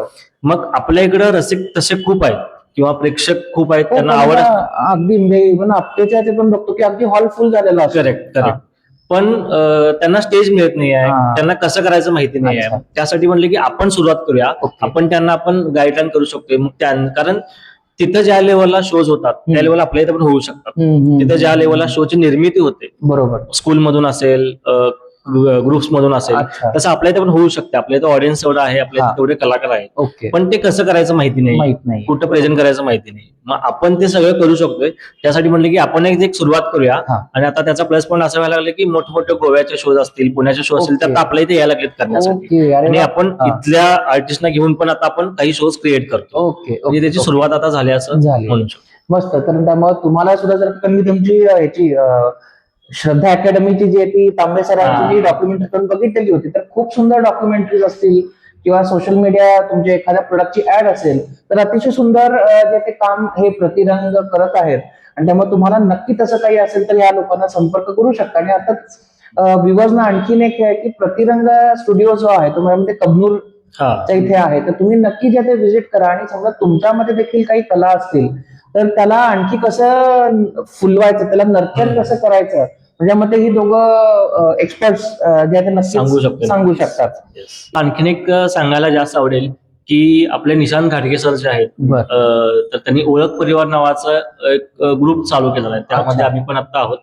मग आपल्या इकडं रसिक तसे खूप आहेत किंवा प्रेक्षक खूप आहेत, त्यांना आवड अगदी म्हणजे आपल्याच्या ते पण बघतो की अगदी हॉल फुल झालेला असतो. करेक्ट. पण त्यांना स्टेज मिळत नाही आहे, त्यांना कसं करायचं माहिती नाही आहे. त्यासाठी म्हणले की आपण सुरुवात करूया, आपण त्यांना गाईडलाईन करू शकतो. मग कारण तिथं ज्या लेवलला शोज होतात त्या लेवल आपल्या इथं पण होऊ शकतात. तिथं ज्या लेवलला शोची निर्मिती होते, बरोबर, स्कूल मधून असेल, ग्रुप्स मधून असेल, तसं आपल्या इथं पण होऊ शकते. आपल्या इथं ऑडियन्स एवढा आहे, आपल्या इथं तेवढे कलाकार आहेत, पण ते कसं करायचं माहिती नाही, कुठं प्रेझेंट करायचं माहिती नाही. मग आपण ते सगळं करू शकतोय. त्यासाठी म्हणलं की आपण एक सुरुवात करूया. आणि आता त्याचा प्लस पॉईंट असं व्हायला लागलं की मोठमोठे गोव्याचे शोज असतील, पुण्याचे शो असतील, तर आता आपल्या इथे यायला लागलेत करण्यासाठी. आणि आपण इथल्या आर्टिस्टना घेऊन पण आता आपण काही शोज क्रिएट करतो. म्हणजे त्याची सुरुवात आता झाली असं म्हणू शकतो. मस्त. तर त्यामुळे तुम्हाला सुद्धा जर तुमची याची श्रद्धा अकॅडमीची जी आहे ती तांबे सरांची डॉक्युमेंटरी करून बघितलेली होती, तर खूप सुंदर डॉक्युमेंटरीज असतील किंवा सोशल मीडिया तुमच्या एखाद्या प्रोडक्टची ऍड असेल, तर अतिशय सुंदर जे ते काम हे प्रतिरंग करत आहेत. आणि त्यामुळे तुम्हाला नक्की तसं काही असेल तर या लोकांना संपर्क करू शकता. आणि आता व्ह्यूअर्सना आणखीन एक आहे की प्रतिरंग स्टुडिओ जो आहे तो म्हणजे कबनूर इथे आहे, तर तुम्ही नक्की जे ते व्हिजिट करा. आणि समजा तुमच्यामध्ये देखील काही कला असतील तर त्याला आणखी कसं फुलवायचं, त्याला नर्चर कसं करायचं, म्हणजे मग ते ही दोघं एक्सपर्ट्स जे ते नक्की सांगू शकतात. आणखीन एक सांगायला जास्त आवडेल की आपले निशांत घाटगे सर जे आहेत, तर त्यांनी ओळख परिवार नावाचा एक ग्रुप चालू केलेला आहे, त्यामध्ये आम्ही पण आता आहोत.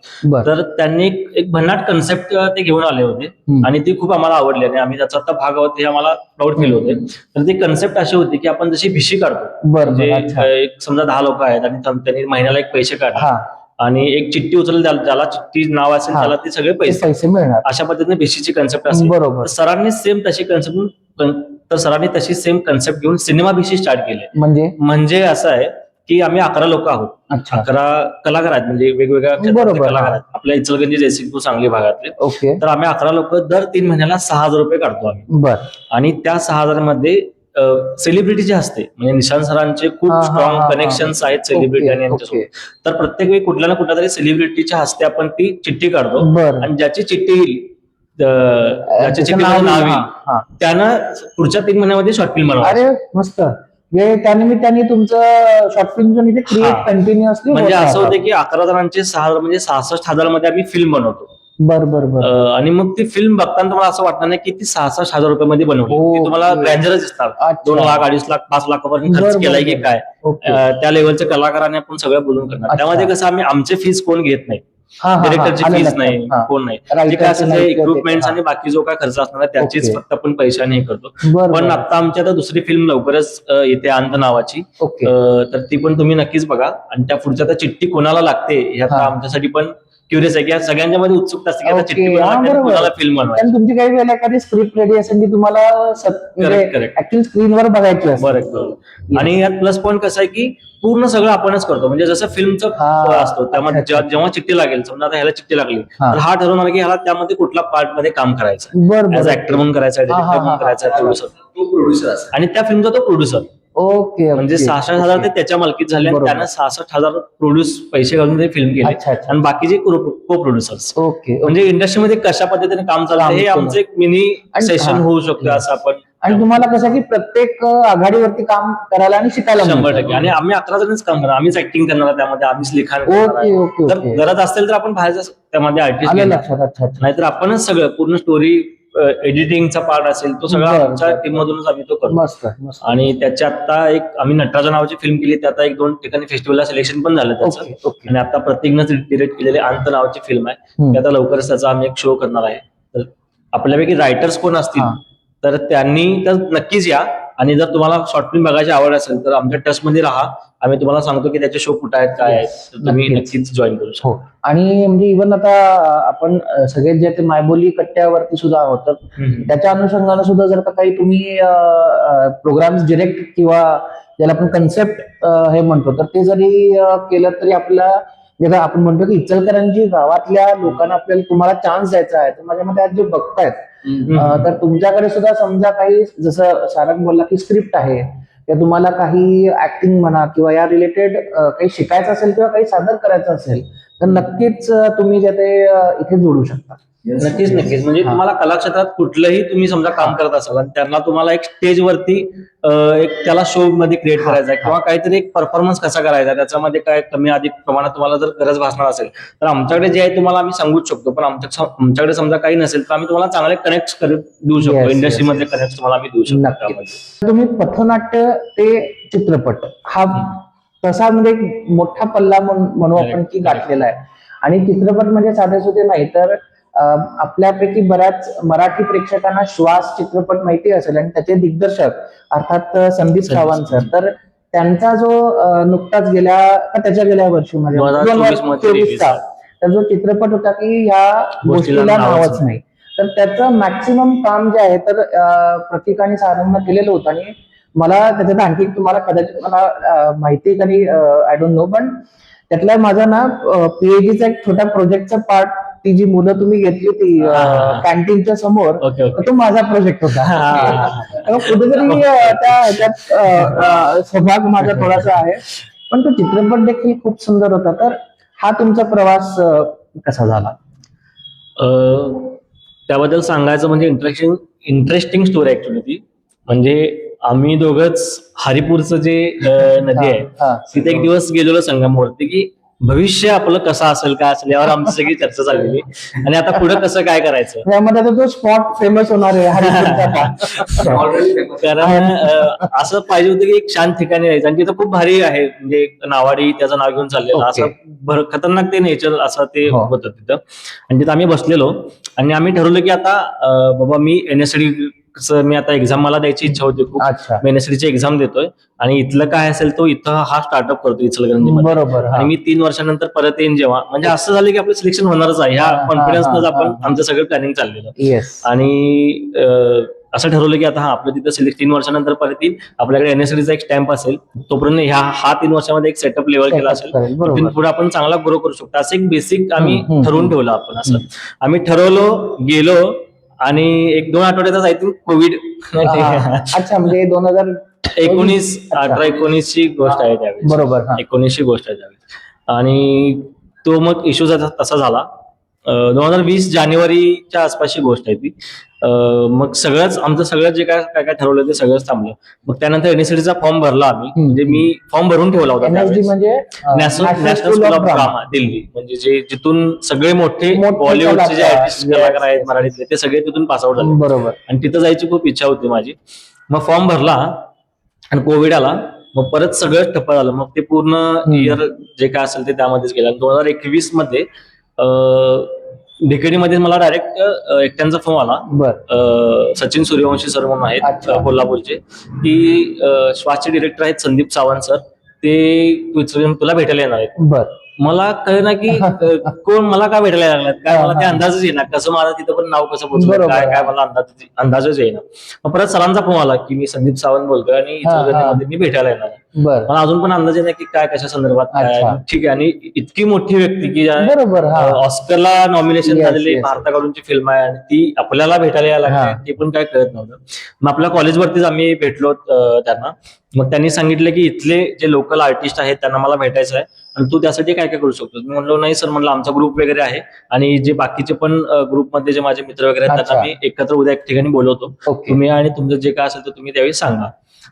तर त्यांनी एक भन्नाट कन्सेप्ट ते घेऊन आले होते आणि ती खूप आम्हाला आवडली आणि आम्ही त्याचा आता भाग आहोत हे आम्हाला प्राऊड फील होते. तर ती कन्सेप्ट अशी होती की आपण जशी भिशी काढतो, म्हणजे एक समजा 10 लोक आहेत आणि त्यांनी महिन्याला एक पैसे काढा आणि एक चिठ्ठी उचल ज्याला चिठ्ठी नाव असेल हा. त्याला ते सगळे ते पैसे पैसे मिळणार. अशा पद्धतीने भिशीची कन्सेप्ट असेल. बरोबर. तर सरांनी सेम तशी कन्सेप्ट घेऊन सिनेमा भिशी स्टार्ट केले. म्हणजे असं आहे की आम्ही 11 लोक आहोत. अच्छा. 11 कलाकार आहेत, म्हणजे वेगवेगळ्या क्षेत्रातले बरोबर, कलाकार हा. आहेत आपल्या इचलकरंजी, जयसिंगपूर, सांगली भागातले. ओके. तर आम्ही 11 लोक दर 3 महिन्याला 6,000 रुपये काढतो आम्ही. बर. आणि त्या 6,000 मध्ये सेलिब्रिटीचे हसते, म्हणजे निशांत सरांचे खूप हा, हा, स्ट्रॉंग हा, हा. कनेक्शन्स आहेत सेलिब्रिटी आणि यांच्यासोबत. ओके. तर प्रत्येक वेळी कुठल्या ना कुठल्या तरी सेलिब्रिटीच्या हस्ते आपण ती चिठ्ठी काढतो. बर. आणि ज्याची चिठ्ठी येईल, ज्याची त्याचं चिठ्ठी नाव नाव येईल. येईल, हा. त्यानं पुढच्या 3 महिन्यामध्ये शॉर्ट फिल्म बनवायची. अरे मस्त. त्यानिमित्ताने तुमचं शॉर्ट फिल्म क्रिएट हा. कंटिन्युअसली म्हणजे असं होतं की 11 जणांचे 6 म्हणजे 66,000 मध्ये आम्ही फिल्म बनवतो. बर बर बर. आणि मग ती फिल्म बघताना तुम्हाला असं वाटणार नाही की ती 66,000 रुपयामध्ये बनवली. ओके. ती तुम्हाला ग्रँजरच दिसणार. अच्छा. 2 लाख, 2.5 लाख, 5 लाखापर्यंत बर, खर्च बर, केलाय की बर. काय, ओके. त्या लेवलच्या कलाकारांनी आपण सगळं बोलून करणार. अच्छा. त्यामध्ये कसं आम्ही आमचे फीस कोण घेत नाही, हा, हा, हा. डिरेक्टरची आलं फीस लक्षात. नाही, हा. कोण नाही. Writer जे काय असेल ची नाही, इक्विपमेंट्स हा. आणि बाकी जो काय खर्च असणार आहे त्याचीच ओके. फक्त आपण पैशाने हे करतो. बर, पण बर. आता आमची आता दुसरी फिल्म लवकरच येते, अंत नावाची. ओके. तर ती पण तुम्ही नक्कीच बघा. आणि त्या पुढच्या आता चिठ्ठी कोणाला लागते हे आता हा. आमच्यासाठी पण क्युरियस आहे, की सगळ्यांच्या मध्ये उत्सुकता असते की आता ओके. चिठ्ठी कोणाला हा, लागते आणि बरोबर. कोणाला फिल्म बनवायची. कारण तुमची काही वेळेला एखादी स्क्रिप्ट रेडी असेल की तुम्हाला Correct. ऍक्च्युअली स्क्रीनवर बघायची असते. बरं. आणि यात प्लस पॉईंट कसं आहे की पूर्ण सगळं आपणच करतो. म्हणजे जसं फिल्मचं हा. असतो त्यामध्ये अच्छा, अच्छा. जेव्हा चिठ्ठी लागेल, समजा आता ह्याला चिठ्ठी लागली, हा. तर हा ठरवणार की ह्याला त्यामध्ये कुठल्या पार्ट मध्ये काम करायचं, बर ऍज बर. ऍक्टर म्हणून करायचं, हा, हा, डिरेक्टर म्हणून हा, करायचं, हा. प्रोड्युसर. तो प्रोड्युसर असेल. आणि त्या फिल्मचा तो प्रोड्युसर. ओके. म्हणजे 66,000 ते त्याच्या मालकीत झाले आणि बरोबर. त्यानं 66,000 प्रोड्यूस पैसे घालून ते फिल्म केले. अच्छा, अच्छा. आणि बाकीचे को प्रोड्युसर्स. ओके. म्हणजे इंडस्ट्रीमध्ये कशा पद्धतीने काम चालतं हे काम आमचं एक मिनी आणि- सेशन हा. होऊ शकतो असं आपण. आणि तुम्हाला कसं की प्रत्येक आघाडीवरती काम करायला आणि शिकायला 100%. आणि आम्ही 11 जणच काम करणार, आम्हीच ऍक्टिंग करणार आहे त्यामध्ये, आम्हीच लिखाण करणार ओके आहे. ओके जर ओके. गरज असेल तर आपण बाहेरचं त्यामध्ये आर्टिस्ट आलं घेणार, लक्षात. अच्छा अच्छा. नाहीतर आपणच सगळं पूर्ण स्टोरी एडिटिंगचा पार्ट असेल तो सगळा बरं, आमच्या बरं. टीम मधूनच आम्ही तो करतो. मस्त मस्त. आणि त्याच्या आता एक आम्ही नटराजा नावाची फिल्म केली, त्या आता 1-2 ठिकाणी फेस्टिवलला सिलेक्शन पण झालं त्याचं. Okay okay. आणि आता प्रत्येकनंच डिरेक्ट केलेली अंत नावाची फिल्म आहे, हम्म. ती आता लवकरच त्याचा आम्ही एक शो करणार आहे. तर आपल्यापैकी रायटर्स कोण असतील हा. तर त्यांनी तर नक्कीच या. आणि जर तुम्हाला शॉर्ट फिल्म बघायची आवड असेल तर आमच्या ट्रस्टमध्ये राहा, आम्ही तुम्हाला सांगतो की त्याचे शो कुठे आहेत, काय आहेत, तर तुम्ही नक्कीच. नक्कीच जॉईन करू शकता. हो. आणि म्हणजे इव्हन आता आपण सगळेच जे ते मायबोली कट्ट्यावरती सुद्धा आहोत, तर त्याच्या अनुषंगाने सुद्धा जर का काही तुम्ही प्रोग्राम्स डिरेक्ट किंवा ज्याला आपण कन्सेप्ट हे म्हणतो, तर ते जरी केलं तरी आपल्याला जेव्हा आपण म्हणतो की इचलकरंजी गावातल्या लोकांना आपल्याला तुम्हाला चान्स द्यायचा आहे, तर माझ्या मते आज जे बघतायत तर तुमच्याकडे सुद्धा समजा काही जसं सारंग बोलला की स्क्रिप्ट आहे, किंवा तुम्हाला काही ऍक्टिंग म्हणा किंवा या रिलेटेड काही शिकायचं असेल किंवा काही सादर करायचं असेल, तर नक्कीच तुम्ही जे ते इथे जोडू शकता. नक्कीच म्हणजे हा. तुम्हाला कलाक्षेत्रात कुठलंही तुम्ही समजा काम करत असाल आणि त्यांना तुम्हाला एक स्टेजवरती एक त्याला शो मध्ये क्रिएट हा. करायचा आहे किंवा काहीतरी एक परफॉर्मन्स कसा करायचा, त्याच्यामध्ये काय कमी अधिक प्रमाणात तुम्हाला जर गरज भासणार असेल तर आमच्याकडे जे आहे तुम्हाला आम्ही सांगूच शकतो. पण आमच्याकडे समजा काही नसेल तर आम्ही तुम्हाला चांगले कनेक्ट देऊ शकतो. Yes, इंडस्ट्रीमध्ये yes. कनेक्ट तुम्हाला आम्ही देऊ शकतो नक्कीच. त्यामध्ये. तुम्ही पथनाट्य ते चित्रपट हा तसा म्हणजे एक मोठा पल्ला म्हणू आपण की Correct. गाठलेला आहे. आणि चित्रपट म्हणजे साधे सुधे नाही तर आपल्यापैकी बऱ्याच मराठी प्रेक्षकांना श्वास चित्रपट माहिती असेल, आणि त्याचे दिग्दर्शक अर्थात संदीप सावंत सर, तर त्यांचा जो नुकताच गेल्या वर्षी म्हणजे 2024 मध्ये 2024 चा तर जो चित्रपट होता की ह्या गोष्टीला नावच नाही, तर त्याचं मॅक्सिमम काम जे आहे तर प्रतीकाने सारंगनं केलेलं होतं. आणि मला त्याच्यात आणखी तुम्हाला कदाचित मला माहिती कधी आय डोंट नो, पण त्यातला माझा ना पीएचडीचा एक छोटा प्रोजेक्टचा पार्ट, ती जी मुलं तुम्ही घेतली होती कॅन्टीनच्या समोर, ओके तर तो माझा प्रोजेक्ट होता. कुठेतरी त्या ह्याच्यात सहभाग माझा थोडासा आहे, पण तो चित्रपट देखील खूप सुंदर होता. तर हा तुमचा प्रवास कसा झाला? त्याबद्दल सांगायचं म्हणजे इंटरेस्टिंग स्टोरी ऍक्च्युली ती. म्हणजे आम्ही दोघंच हरिपूरचं जे नदी आहे हा. तिथे एक दिवस गेलेलो संगमावरती की भविष्य आपलं कसं असेल काय असेल यावर आमची सगळी चर्चा झालेली, आणि आता पुढे कसं काय करायचं. यामध्ये आता तो स्पॉट फेमस होणार आहे हरिपूरचा. कारण असं पाहिजे होतं की एक शांत ठिकाणी राहायचं, आणि तिथं खूप भारी आहे, म्हणजे नावाडी त्याचं नाव घेऊन चाललेलं, Okay. असं खतरनाक ते नेचर असं ते हो. होतं तिथं. आणि तिथं आम्ही बसलेलो आणि आम्ही ठरवलं की आता बाबा मी NSD कसं मी आता एक्झाम मला द्यायची इच्छा होती खूप. अच्छा, मी NSD एक्झाम देतोय आणि इथलं काय असेल तो इथं हा स्टार्टअप करतो इचलकरंजीमध्ये. बरोबर. हा. आणि मी 3 वर्षानंतर परत येईन जेव्हा, म्हणजे असं झालं की आपलं सिलेक्शन होणारच आहे ह्या हा, कॉन्फिडन्सनच हा, आपण हा. आमचं सगळं प्लॅनिंग चाललेलं. येस. आणि असं ठरवलं की आता आपलं तिथं 3 वर्षानंतर परत येईल, आपल्याकडे NSDचा एक स्टॅम्प असेल, तोपर्यंत हा 3 वर्षामध्ये एक सेटअप लेवल केला असेल, बरोबर. पुढे आपण चांगला ग्रो करू शकतो. असं एक बेसिक आम्ही ठरवून ठेवलं आपण. असं आम्ही ठरवलो, गेलो आणि 1-2 आठवड्यातच आय थिंक कोविड अच्छा, म्हणजे 19 18-19ची गोष्ट आहे त्यावेळी. बरोबर. हा. 19ची गोष्ट आहे त्यावेळी. आणि तो मग इश्यू तसा झाला. 2020 जानेवारीच्या आसपासची गोष्ट आहे ती. मग आमचं सगळं जे काय काय ठरवलं ते सगळंच थांबलं. मग त्यानंतर NSDचा फॉर्म भरला आम्ही. म्हणजे मी फॉर्म भरून ठेवला होता NSD त्यावेळेस. म्हणजे national school of drama Delhi, म्हणजे जिथून सगळे मोठे बॉलिवूडचे जे आर्टिस्ट कलाकार आहेत मराठीतले ते सगळे तिथून पासआउट झाले. बरोबर. आणि तिथं जायची खूप इच्छा होती माझी. मग फॉर्म भरला आणि कोविड आला. मग परत सगळं ठप्प झालं. मग ते पूर्ण इयर जे काय असेल ते त्यामध्येच गेलं. 2021 मध्ये DKD मध्ये मला डायरेक्ट एकट्यांचा फोन आला. सचिन सूर्यवंशी सर म्हणून आहेत कोल्हापूरचे, की श्वासचे डिरेक्टर आहेत संदीप सावंत सर, ते तुला भेटायला येणार आहेत. मला कळेना की कोण मला का भेटायला लागलात, काय मला ते अंदाजच येणार, कसं मला तिथं पण नाव कसं पोहोचलं, काय मला अंदाजच येईना. मग परत सरांचा फोन आला की मी संदीप सावंत बोलतोय आणि इचलकरंजीमध्ये मी भेटायला येणार. मला अजून पण अंदाज येणार की काय कशा संदर्भात काय. ठीक आहे. आणि इतकी मोठी व्यक्ती की ऑस्करला नॉमिनेशन झालेली भारताकडूनची फिल्म आहे आणि ती आपल्याला भेटायला यायला लागते, ते पण काय कळत नव्हतं. मग आपल्या कॉलेजवरतीच आम्ही भेटलो त्यांना. मग त्यांनी सांगितलं की इथले जे लोकल आर्टिस्ट आहेत त्यांना मला भेटायचं आहे आणि तू त्यासाठी काय काय करू शकतो. मी म्हणलो नाही सर, म्हणलं आमचा ग्रुप वगैरे आहे आणि जे बाकीचे पण ग्रुपमध्ये जे माझे मित्र वगैरे आहेत त्यांना मी एकत्र उद्या एक ठिकाणी बोलवतो, तुम्ही आणि तुमचं जे काय असेल तर तुम्ही त्यावेळी सांगा.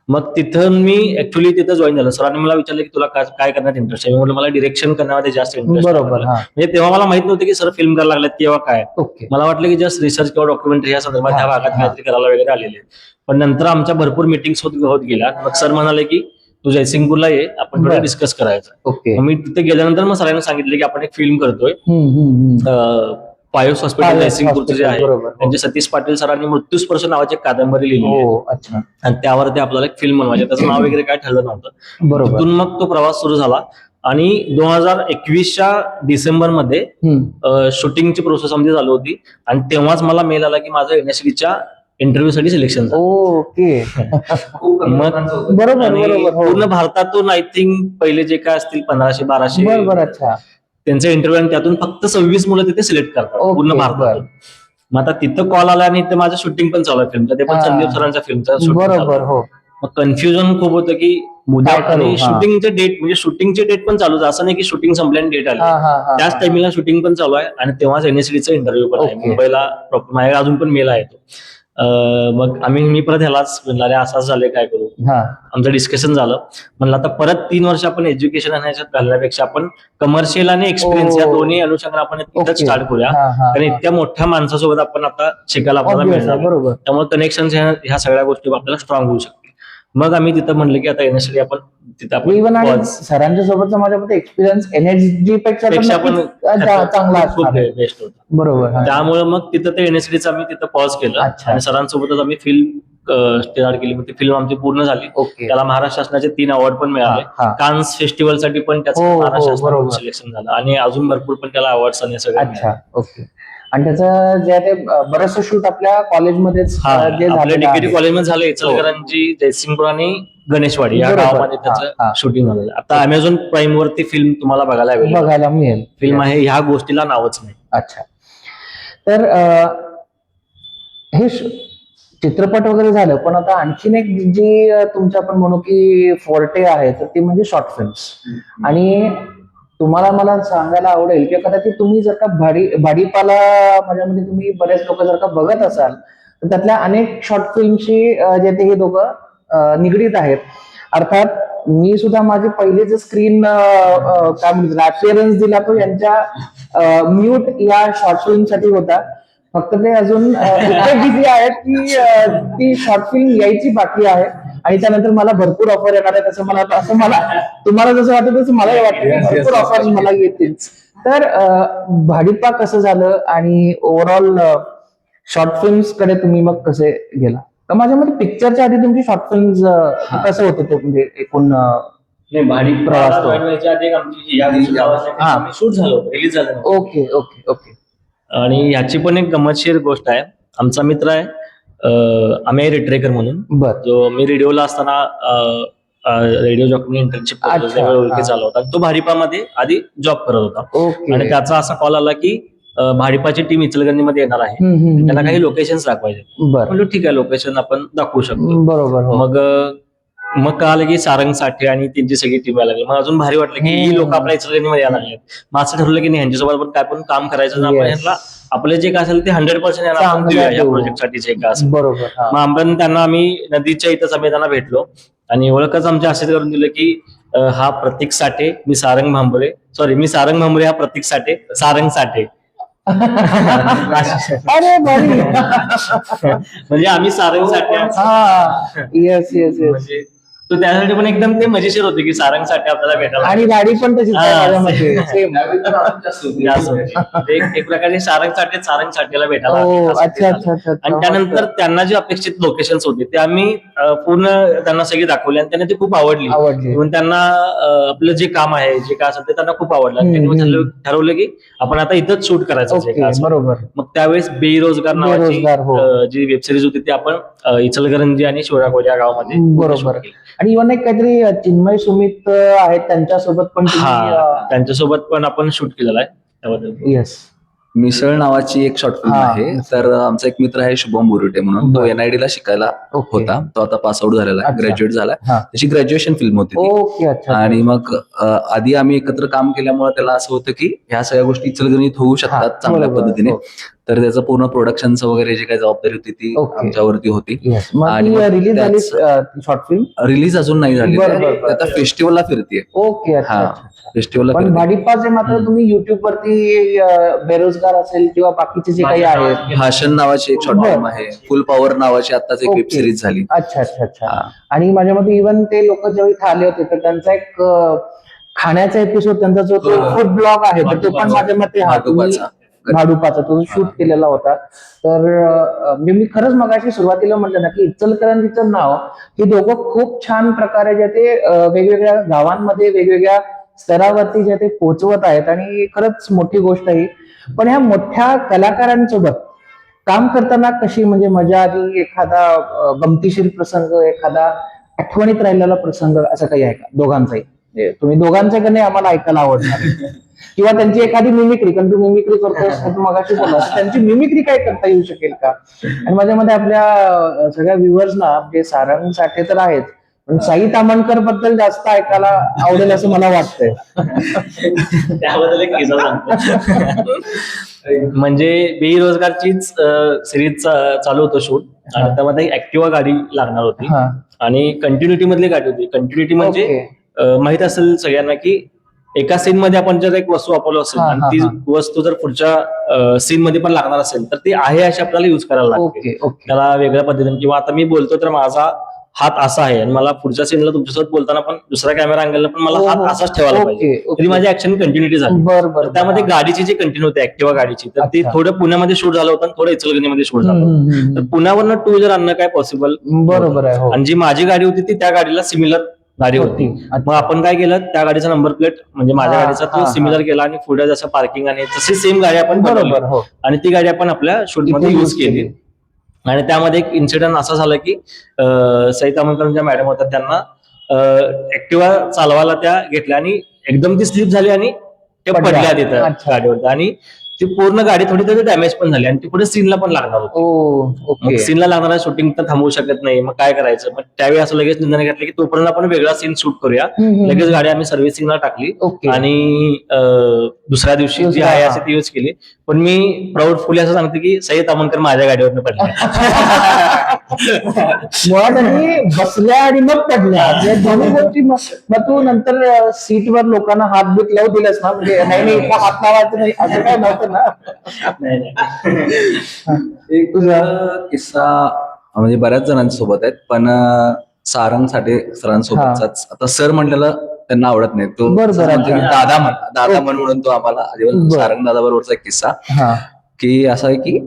मग तिथं मी ऍक्च्युली तिथं जॉईन झालं. सरांनी मला विचारलं की तुला काय करण्यात इंटरेस्ट आहे. मी म्हटलं मला डिरेक्शन करण्यामध्ये जास्त इंटरेस्ट आहे. म्हणजे तेव्हा मला माहित नव्हतं की सर फिल्म करायला लागल्यात किंवा काय. मला वाटलं की जस्ट रिसर्च किंवा डॉक्युमेंटरी या संदर्भात त्या भागात काहीतरी करायला वगैरे आलेले. पण नंतर आमच्या भरपूर मिटिंग्स होत गेल्या. मग सर म्हणाले की तू जयसिंगपूरला ये, आपण थोडं डिस्कस करायचं. मी तिथे गेल्यानंतर मग सरांना सांगितलं की आपण एक फिल्म करतोय पायोस हॉस्पिटल जयसिंगपूरचं जे आहे, त्यांचे सतीश पाटील सरांनी मृत्यूस्पर्श नावाची एक कादंबरी लिहिली आहे आणि त्यावरती आपल्याला एक फिल्म बनवायची. त्याचं नाव वगैरे काय ठरलं नव्हतं. तिथून मग तो प्रवास सुरू झाला आणि 2021च्या डिसेंबरमध्ये शूटिंगची प्रोसेस आमची चालू होती आणि तेव्हाच मला मेल आला की माझं NSDच्या इंटरव्ह्यू साठी सिलेक्शन झालं. मग पूर्ण भारतातून आय थिंक पहिले जे काय असतील 1500-1200 त्यांचे इंटरव्ह्यू आणि त्यातून फक्त 26 मुलं तिथे सिलेक्ट करतात पूर्ण भारतातून. मग आता तिथं कॉल आला आणि ते माझं शूटिंग पण चालू आहे फिल्मचं, ते पण संदीप सरांच्या फिल्मचं. मग कन्फ्युजन खूप होतं की मुदत आणि शूटिंगचे डेट, म्हणजे शूटिंगचे डेट पण चालू आहे, असं नाही की शूटिंग संपल्याने डेट आली. त्याच टाइमिंगला शूटिंग पण चालू आहे आणि तेव्हाच NSDचा इंटरव्ह्यू पण आहे मुंबईला. माझ्याकडे अजून पण मेल आहे तो. मग मी परत ह्यालाच म्हणलं असंच झालंय, काय करू. आमचं डिस्कशन झालं. म्हणलं आता परत 3 वर्ष आपण एज्युकेशन ह्याच्यात घालण्यापेक्षा आपण कमर्शियल आणि एक्सपिरियन्स या दोन्ही अनुषंगाने आपण इथंच स्टार्ट करूया, कारण इतक्या मोठ्या माणसासोबत आपण आता शिकायला आपल्याला मिळणार. त्यामुळे कनेक्शन ह्या सगळ्या गोष्टी आपल्याला स्ट्रॉंग होऊ शकतील. मग आम्ही तिथं म्हणलं की आता NSD आपण तिथं सरांच्या सोबत माझ्या मते एक्सपिरियन्स NSD पेक्षा पण चांगला बेस्ट होता. बरोबर. त्यामुळे मग तिथं ते NSDचं आम्ही तिथं पॉज केलं आणि सरांसोबतच आम्ही फिल्म स्टार्ट केली. मग ती फिल्म आमची पूर्ण झाली. त्याला महाराष्ट्र शासनाचे 3 अवॉर्ड पण मिळाले. कान्स फेस्टिवलसाठी पण त्याचं महाराष्ट्र शासनाकडून सिलेक्शन झालं आणि अजून भरपूर पण त्याला अवॉर्ड्स आणि सगळं. आणि त्याचं जे आहे ते बरंचसं शूट आपल्या कॉलेजमध्येच DKD कॉलेजमध्ये झालं. इचलकरंजी, जयसिंगपूर आणि गणेशवाडी या गावामध्ये त्याचं शूटिंग झालं. आता अमेझॉन प्राईम वरती फिल्म तुम्हाला बघायला मिळेल. फिल्म आहे, ह्या गोष्टीला नावच नाही. अच्छा. तर हे चित्रपट वगैरे झालं, पण आता आणखीन एक जी तुमचं आपण म्हणू की फोर्टे आहे तर ती म्हणजे शॉर्ट फिल्म्स. आणि तुम्हाला मला सांगायला आवडेल की कदाचित तुम्ही जर का भाडीपाला माझ्यामध्ये तुम्ही बरेच लोक जर का बघत असाल तर त्यातल्या अनेक शॉर्ट फिल्मशी जे ते हे दोघं निगडीत आहेत. अर्थात मी सुद्धा माझे पहिले जे स्क्रीन काय म्हणतात अपिअरन्स दिला तो यांच्या म्यूट या शॉर्ट फिल्म साठी होता. फक्त ते अजून इतके बिझी आहेत की ती शॉर्ट फिल्म यायची बाकी आहे आणि त्यानंतर मला भरपूर ऑफर येणार आहे. मला तुम्हाला जसं वाटतं तसं मलाही वाटतं भरपूर ऑफर मला येतील. तर भाडीपा कसं झालं आणि ओव्हरऑल शॉर्ट फिल्म्स कडे तुम्ही मग कसे गेला? माझ्या मते पिक्चरच्या आधी तुमची शॉर्ट फिल्म कसं होतं ते म्हणजे एकूण नाही भाडी प्रवास तो. join व्हायच्या आधी एक आमची या हा. शूट झालं होतं, रिलीज झालं नव्हतं. ओके ओके ओके आणि ह्याची पण एक गमतशीर गोष्ट आहे. आमचा मित्र आहे अमेय रेटरेकर म्हणून, बर जो मी रेडिओला असताना रेडिओ जॉब इंटर्नशिप अच्छा, ओळखी हा. झाला होता. तो भारिपामध्ये आधी जॉब करत होता ओके आणि त्याचा असा कॉल आला की भारिपाची टीम इचलकरंजीमध्ये येणार आहे, त्यांना काही लोकेशन्स दाखवायचे. बर म्हणलो ठीक आहे, लोकेशन आपण दाखवू शकतो. बरोबर हो. मग कळालं की सारंग साठे आणि त्यांची सगळी टीम यायला लागली. मग अजून भारी वाटलं की ही लोक आपल्या इचलकरंजीमध्ये यायला लागले. मग असं ठरवलं की नाही, ह्यांच्यासोबत आपण काय पण काम करायचं, आपण Yes. ह्यांना आपलं जे काय असेल ते 100% यांना आपण चांगलं देऊया या देऊ. प्रोजेक्टसाठी जे काय असेल. बरोबर हा. मग आपण त्यांना आम्ही नदीच्या इथंच आम्ही त्यांना भेटलो आणि ओळखच आमच्या असेच करून दिलं की हा प्रतीक साठे, मी सारंग भांबरे, हा प्रतीक साठे, सारंग साठे. अरे भारी. म्हणजे आम्ही सारंग साठे आहोत. हा येस येस येस. म्हणजे तो त्यासाठी पण एकदम ते मजेशीर होते की सारंग साठे आपल्याला भेटायला आणि गाडी पण तशीच आहे हा, माझ्यामध्ये सेम. जास्त होते. ते एक प्रकारे सारंग साठेला भेटायला आले. ओ असं ते अच्छा झालं. अच्छा अच्छा आणि त्यानंतर त्यांना जे अपेक्षित लोकेशन्स होते ते आम्ही पूर्ण त्यांना सगळी दाखवली आणि त्यांना ती खूप आवडली. म्हणून त्यांना आपलं जे काम आहे जे काय असेल ते त्यांना खूप आवडलं आणि त्यांनी मग ठरवलं की आपण आता इथंच शूट करायचं जे काय ओके असेल. बरोबर. मग त्यावेळेस बेरोजगार नावाची बेरोजगार, हो. जी वेबसिरीज होती ती आपण इचलकरंजी आणि शिवराकोली या गावामध्ये बरोबर. shoot केली. आणि इव्हन एक काहीतरी चिन्मय सुमित आहेत त्यांच्यासोबत पण हा, त्यांच्यासोबत पण आपण शूट केलेला आहे त्याबद्दल. येस मिसळ नावाची एक शॉर्ट फिल्म हा, आहे. तर आमचा एक मित्र आहे शुभम बोरुटे म्हणून, तो बरं. NID ला शिकायला ओके. होता. तो आता पास आउट झालेला आहे, अच्छा. ग्रॅज्युएट झाला. हा. त्याची ग्रॅज्युएशन फिल्म होती ती. ओके अच्छा आणि मग आधी आम्ही एकत्र काम केल्यामुळे त्याला असं होतं की ह्या सगळ्या गोष्टी इचलकरंजीत होऊ शकतात हा, चांगल्या बरोबर, पद्धतीने. हो. तर त्याचं पूर्ण प्रोडक्शनचं वगैरे जे काही जबाबदारी होती ती ओके. आमच्यावरती होती. येस. मग आणि ती मग रिलीज झाली त्याच- शॉर्ट फिल्म. रिलीज अजून नाही झाली, बरं, बरं, बरं. आता फेस्टिवलला फिरतीये. ओके अच्छा हा, अच्छा. फेस्टिवलला पण फिरते. भाडीपाचे मात्र तुम्ही युट्यूब वरती बेरोजगार असेल किंवा बाकीचे जे काही आहेत. भाषण नावाची एक शॉर्ट बरं. फिल्म आहे. फुल पॉवर नावाची आताच एक ओके. वेब सिरीज झाली. अच्छा अच्छा अच्छा. हा. आणि माझ्या मते इव्हन ते लोक जेव्हा इथे आले होते तर त्यांचा एक खाण्याचा एपिसोड त्यांचा जो तो हो. फूड ब्लॉग आहे तर तो पण माझ्या मते भाडुपाचा. भाडुपाचा तो शूट केलेला होता. तर म्हणजे मी खरंच मगाशी सुरुवातीला म्हटलं ना की इचलकरंजीचं नाव हे दोघं खूप छान प्रकारे जे ते वेगवेगळ्या गावांमध्ये वेगवेगळ्या स्तरावरती जे ते पोहोचवत आहेत आणि खरंच मोठी गोष्ट आहे. पण ह्या मोठ्या कलाकारांसोबत काम करताना कशी म्हणजे मजा आली, एखादा गमतीशीर प्रसंग, एखादा आठवणीत राहिलेला प्रसंग असं काही आहे का दोघांचाही? म्हणजे तुम्ही दोघांचं का नाही आम्हाला ऐकायला आवडणार किंवा त्यांची एखादी मिमिक्री, कारण तू मिमिक्री करतोस तू मगाशी बोललास, त्यांची मिमिक्री काय करता येऊ शकेल का? आणि माझ्या मध्ये आपल्या सगळ्या व्ह्युअर्सना म्हणजे सारंग साठे तर आहेत पण साई तामणकर बद्दल जास्त ऐकायला आवडेल असं मला वाटतंय. त्याबद्दल एक किस्सा सांगतो. म्हणजे बेरोजगारचीच सिरीज चालू होतं शूट आणि हा. त्यामध्ये ऍक्टिवा गाडी लागणार होती हा. आणि कंटिन्युटी मधली गाडी होती. कंटिन्युटी म्हणजे ओके. माहित असेल सगळ्यांना की एका सीन मध्ये आपण जर एक वस्तू वापरलो असेल हा, आणि हा, ती हा. वस्तू जर पुढच्या सीन मध्ये पण लागणार असेल तर ती आहे अशी आपल्याला युज करायला लागते. ओके ओके त्याला वेगळ्या पद्धतीने किंवा आता मी बोलतो तर माझा हात असा आहे आणि मला पुढच्या सीनला तुमच्यासोबत बोलताना पण दुसऱ्या कॅमेरा अँगलला पण मला हो, हात हो. असाच ठेवायला ओके, पाहिजे. ओके. तरी माझी ऍक्शन कंटिन्युटी झाली. बर तर बर. त्यामध्ये गाडीची जी कंटिन्यू होती ऍक्टिवा गाडीची तर ती अच्छा. थोडं पुण्यामध्ये शूट झालं होतं आणि थोडं इचलकरंजीमध्ये शूट झालं होतं. तर पुण्यावरनं टू व्हीलर आणणं काय पॉसिबल बरोबर आहे. हो. आणि जी माझी गाडी होती ती त्या गाडीला सिमिलर गाडी होती. अच्छा. मग आपण काय केलं त्या गाडीचा नंबर प्लेट म्हणजे माझ्या हा, गाडीचा हा, तो हा. सिमिलर केला आणि पुढे जसं पार्किंग आणि तशी सेम गाडी आपण बनवली बरोबर हो. आणि ती गाडी आपण आपल्या शूटमध्ये इथे युज use केली. आणि त्यामध्ये एक इन्सिडेंट असा झाला की सई तामणकर ज्या मॅडम होत्या त्यांना ऍक्टिवा चालवायला त्या घेतल्या आणि एकदम ती स्लिप झाली आणि ते पडल्या. पडल्या तिथं अच्छा. गाडीवर आणि ती पूर्ण गाडी थोडी तरी डॅमेज पण झाली आणि ती पुढे सीनला पण लागणार होती. ओ मग ओके. सीनला लागणारा शूटिंग तर थांबवू शकत नाही. मग काय करायचं? मग त्यावेळी असं लगेच निर्णय घेतला की तोपर्यंत आपण वेगळा सीन शूट करूया. लगेच गाडी आम्ही सर्व्हिसिंगला टाकली ओके. आणि दुसऱ्या दिवशी जी दुसरा, आहे हा. अशी ती यूज केली. पण मी प्राऊडफुली असं सांगते की सई तामणकर माझ्या गाडीवरनं पडल्या. मुळात आणि बसल्या आणि मग पडल्या या दोन्ही गोष्टी. मग तू नंतर सीटवर लोकांना हात बीत लावू दिलास ना म्हणजे नाही नाही इथं हात लावायचं नाही असं काय नव्हतं ना? नाही, नाही. एक किस्सा म्हणजे बऱ्याच जणांसोबत आहेत पण सारंग साठे सरांसोबतचाच. आता सर म्हटलेलं त्यांना आवडत नाही. तो बरं, बरं, म्हणजे अच्छा. दादा म्हण म्हणून तो आम्हाला बरं. सारंग दादा बरोबरचा एक किस्सा हा. की असं आहे की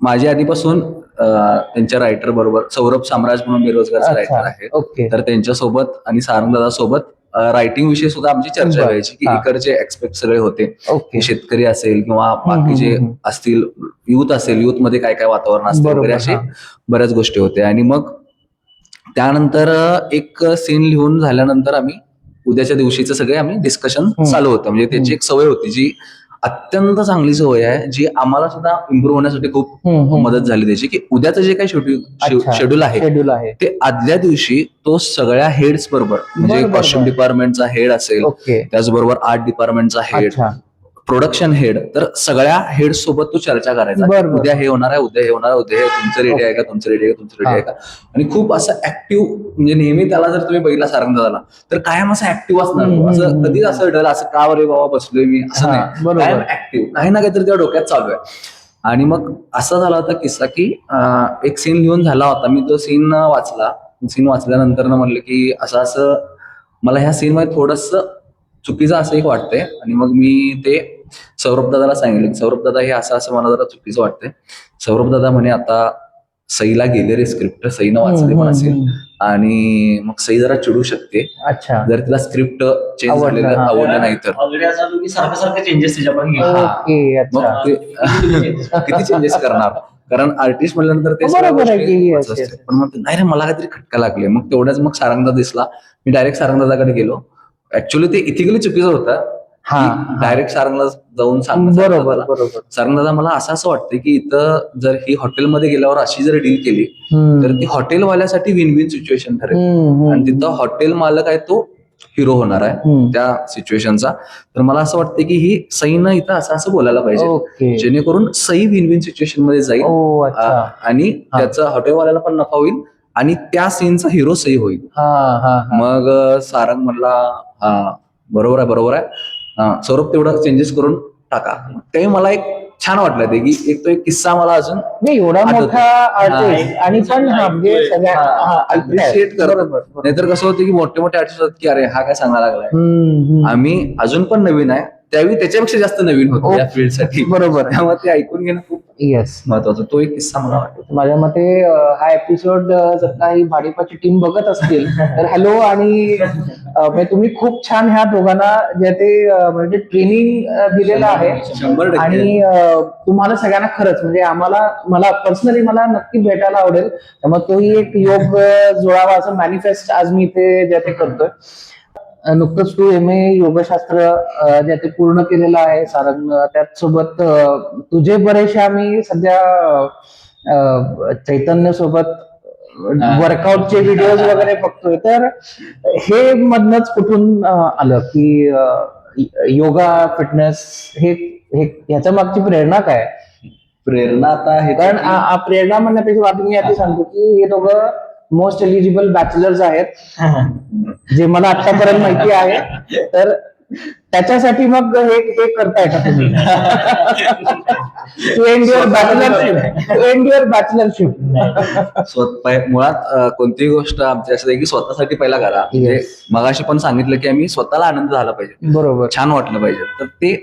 माझ्या आधीपासून त्यांच्या रायटर बरोबर सौरभ साम्राज म्हणून बेरोजगारचा रायटर आहे, ओके. तर त्यांच्यासोबत आणि सारंगदादा सोबत रायटिंग विषयी सुद्धा आमची चर्चा बरं. व्हायची की हा. इकडचे एक्सपेक्ट सगळे होते, ओके. की शेतकरी असेल किंवा बाकीचे असतील, युथ असेल, युथ मध्ये काय काय वातावरण असतं बरोबर, वगैरे असे हा. बऱ्याच गोष्टी होत्या. आणि मग त्यानंतर एक सीन लिहून झाल्यानंतर आम्ही उद्याच्या दिवशीचं सगळे आम्ही डिस्कशन चालू होतं. म्हणजे त्याची एक सवय होती जी अत्यंत चांगली सवय आहे, जी आम्हाला सुद्धा इम्प्रूव्ह होण्यासाठी खूप मदत झाली त्याची, की उद्याचं जे काही शेड्यूल आहे शेड्यूल आहे. ते आदल्या दिवशी तो सगळ्या हेड्स बरोबर, म्हणजे बरोबर, कॉस्ट्युम बरोबर. डिपार्टमेंटचा हेड असेल, ओके. त्याचबरोबर आर्ट डिपार्टमेंटचा हेड, अच्छा. प्रोडक्शन हेड, तर सगळ्या हेड सोबत तो चर्चा करायचा. बरोबर. उद्या हे होणार आहे, उद्या हे होणार आहे, उद्या हे तुमचं रेडी आहे का, तुमचं रेडी आहे का, तुमचं रेडी आहे का. आणि खूप असं ऍक्टिव्ह, म्हणजे नेहमी त्याला जर तुम्ही बघितला सारंगदादाला तर कायम असं ऍक्टिव्ह असणार तो. असं कधीच असं डल असं का बरे बाबा बसलोय मी असं हा, नाही, बरोबर. कायम ऍक्टिव्ह, काही ना काहीतरी त्या डोक्यात चालू आहे. आणि मग असा झाला होता किस्सा की एक सीन लिहून झाला होता, मी तो सीन वाचला. सीन वाचल्यानंतर म्हणलं की असं असं मला ह्या सीन मध्ये थोडस चुकीचं असं एक वाटतंय. आणि मग मी ते सौरभ दादाला सांगितलं, सौरभ दादा हे असं असं मला जरा चुकीचं वाटतंय. सौरभ दादा म्हणे आता सईला गेले रे स्क्रिप्ट, सईनं वाचले पण असेल आणि मग सई जरा चिडू शकते अच्छा. जर तिला स्क्रिप्ट चेंज आवडलं, झालेलं हा. आवडलं नाही तर. ऑलरेडी असं होतं की सारखं सारखं चेंजेस त्याच्यापर्यंत हा. ओके. अच्छा. मग ते किती चेंजेस करणार, कारण आर्टिस्ट म्हटल्यानंतर ते सगळ्या बरोबर आहे गोष्टी की, yes, असते. yes. पण मग नाही रे मला काहीतरी खटका लागले. मग तेवढ्याच मग सारंगदा दिसला, मी डायरेक्ट सारंगदादाकडे गेलो. ऍक्च्युअली ते इथिकली चुकीचं होतं, हा, डायरेक्ट सारंगला जाऊन बरोबर, बरोबर. सारंगदादा मला असं असं वाटतं की इथं जर ही हॉटेलमध्ये गेल्यावर अशी जर डील केली तर ती हॉटेलवाल्यासाठी विन विन सिच्युएशन ठरेल. आणि तिथं हॉटेल मालक आहे तो हिरो होणार आहे त्या सिच्युएशनचा. तर मला असं वाटतं की ही सईनं इथं असं असं बोलायला पाहिजे, ओके. जेणेकरून सई विन विन सिच्युएशन मध्ये जाईल ओ, अच्छा. आणि त्याचा हॉटेलवाल्याला पण नफा होईल आणि त्या सीनचा हिरो सई होईल. मग सारंग म्हणला हा बरोबर आहे, बरोबर आहे, सौरभ तेवढं चेंजेस करून टाका. ते मला एक छान वाटलं ते की एक तो एक किस्सा मला अजून नाही एवढा आठवतो. मोठा आर्टिस्ट आणि पण म्हणजे सगळ्या appreciate करतो. नाहीतर कसं होतं की मोठे मोठे आर्टिस्ट होतात की अरे हा काय सांगायला लागलाय, आम्ही अजून पण नवीन आहे, त्यावेळी त्याच्यापेक्षा जास्त नवीन होतो या फील्डसाठी. बरोबर. त्यामुळे ते ऐकून घेणं खूप येस. महत्वाचं. तो एक किस्सा मला वाटतो. माझ्या मते हा एपिसोड जर काही भाडीपाची टीम बघत असतील तर हॅलो. आणि म्हणजे तुम्ही खूप छान ह्या दोघांना जे ते म्हणजे ट्रेनिंग दिलेलं आहे 100%. आणि तुम्हाला सगळ्यांना खरंच म्हणजे मला पर्सनली मला नक्की भेटायला आवडेल. त्यामुळे तोही एक योग जुळावा असं मॅनिफेस्ट आज मी इथे जे ते करतोय. नुकतंच तू MA योगशास्त्र जे ते पूर्ण केलेलं आहे सारंग. त्याचसोबत तुझे बरेचसे आम्ही सध्या चैतन्य सोबत वर्कआउटचे व्हिडिओज वगैरे बघतोय. तर हे मधनच कुठून आलं की योगा फिटनेस हे ह्याच्या मागची प्रेरणा काय? प्रेरणा आता हे कारण प्रेरणा म्हणण्यापेक्षा मी आधी सांगतो की हे दोघं मोस्ट एलिजिबल बॅचलर्स आहेत जे मला आतापर्यंत माहिती आहे. तर त्याच्यासाठी मग हे करताय का तुम्ही? To end your bachelorship. मुळात कोणतीही गोष्ट आमची असते की स्वतःसाठी पहिला करा. म्हणजे मगाशी पण सांगितलं की आम्ही स्वतःला आनंद झाला पाहिजे, बरोबर, छान वाटलं पाहिजे. तर ते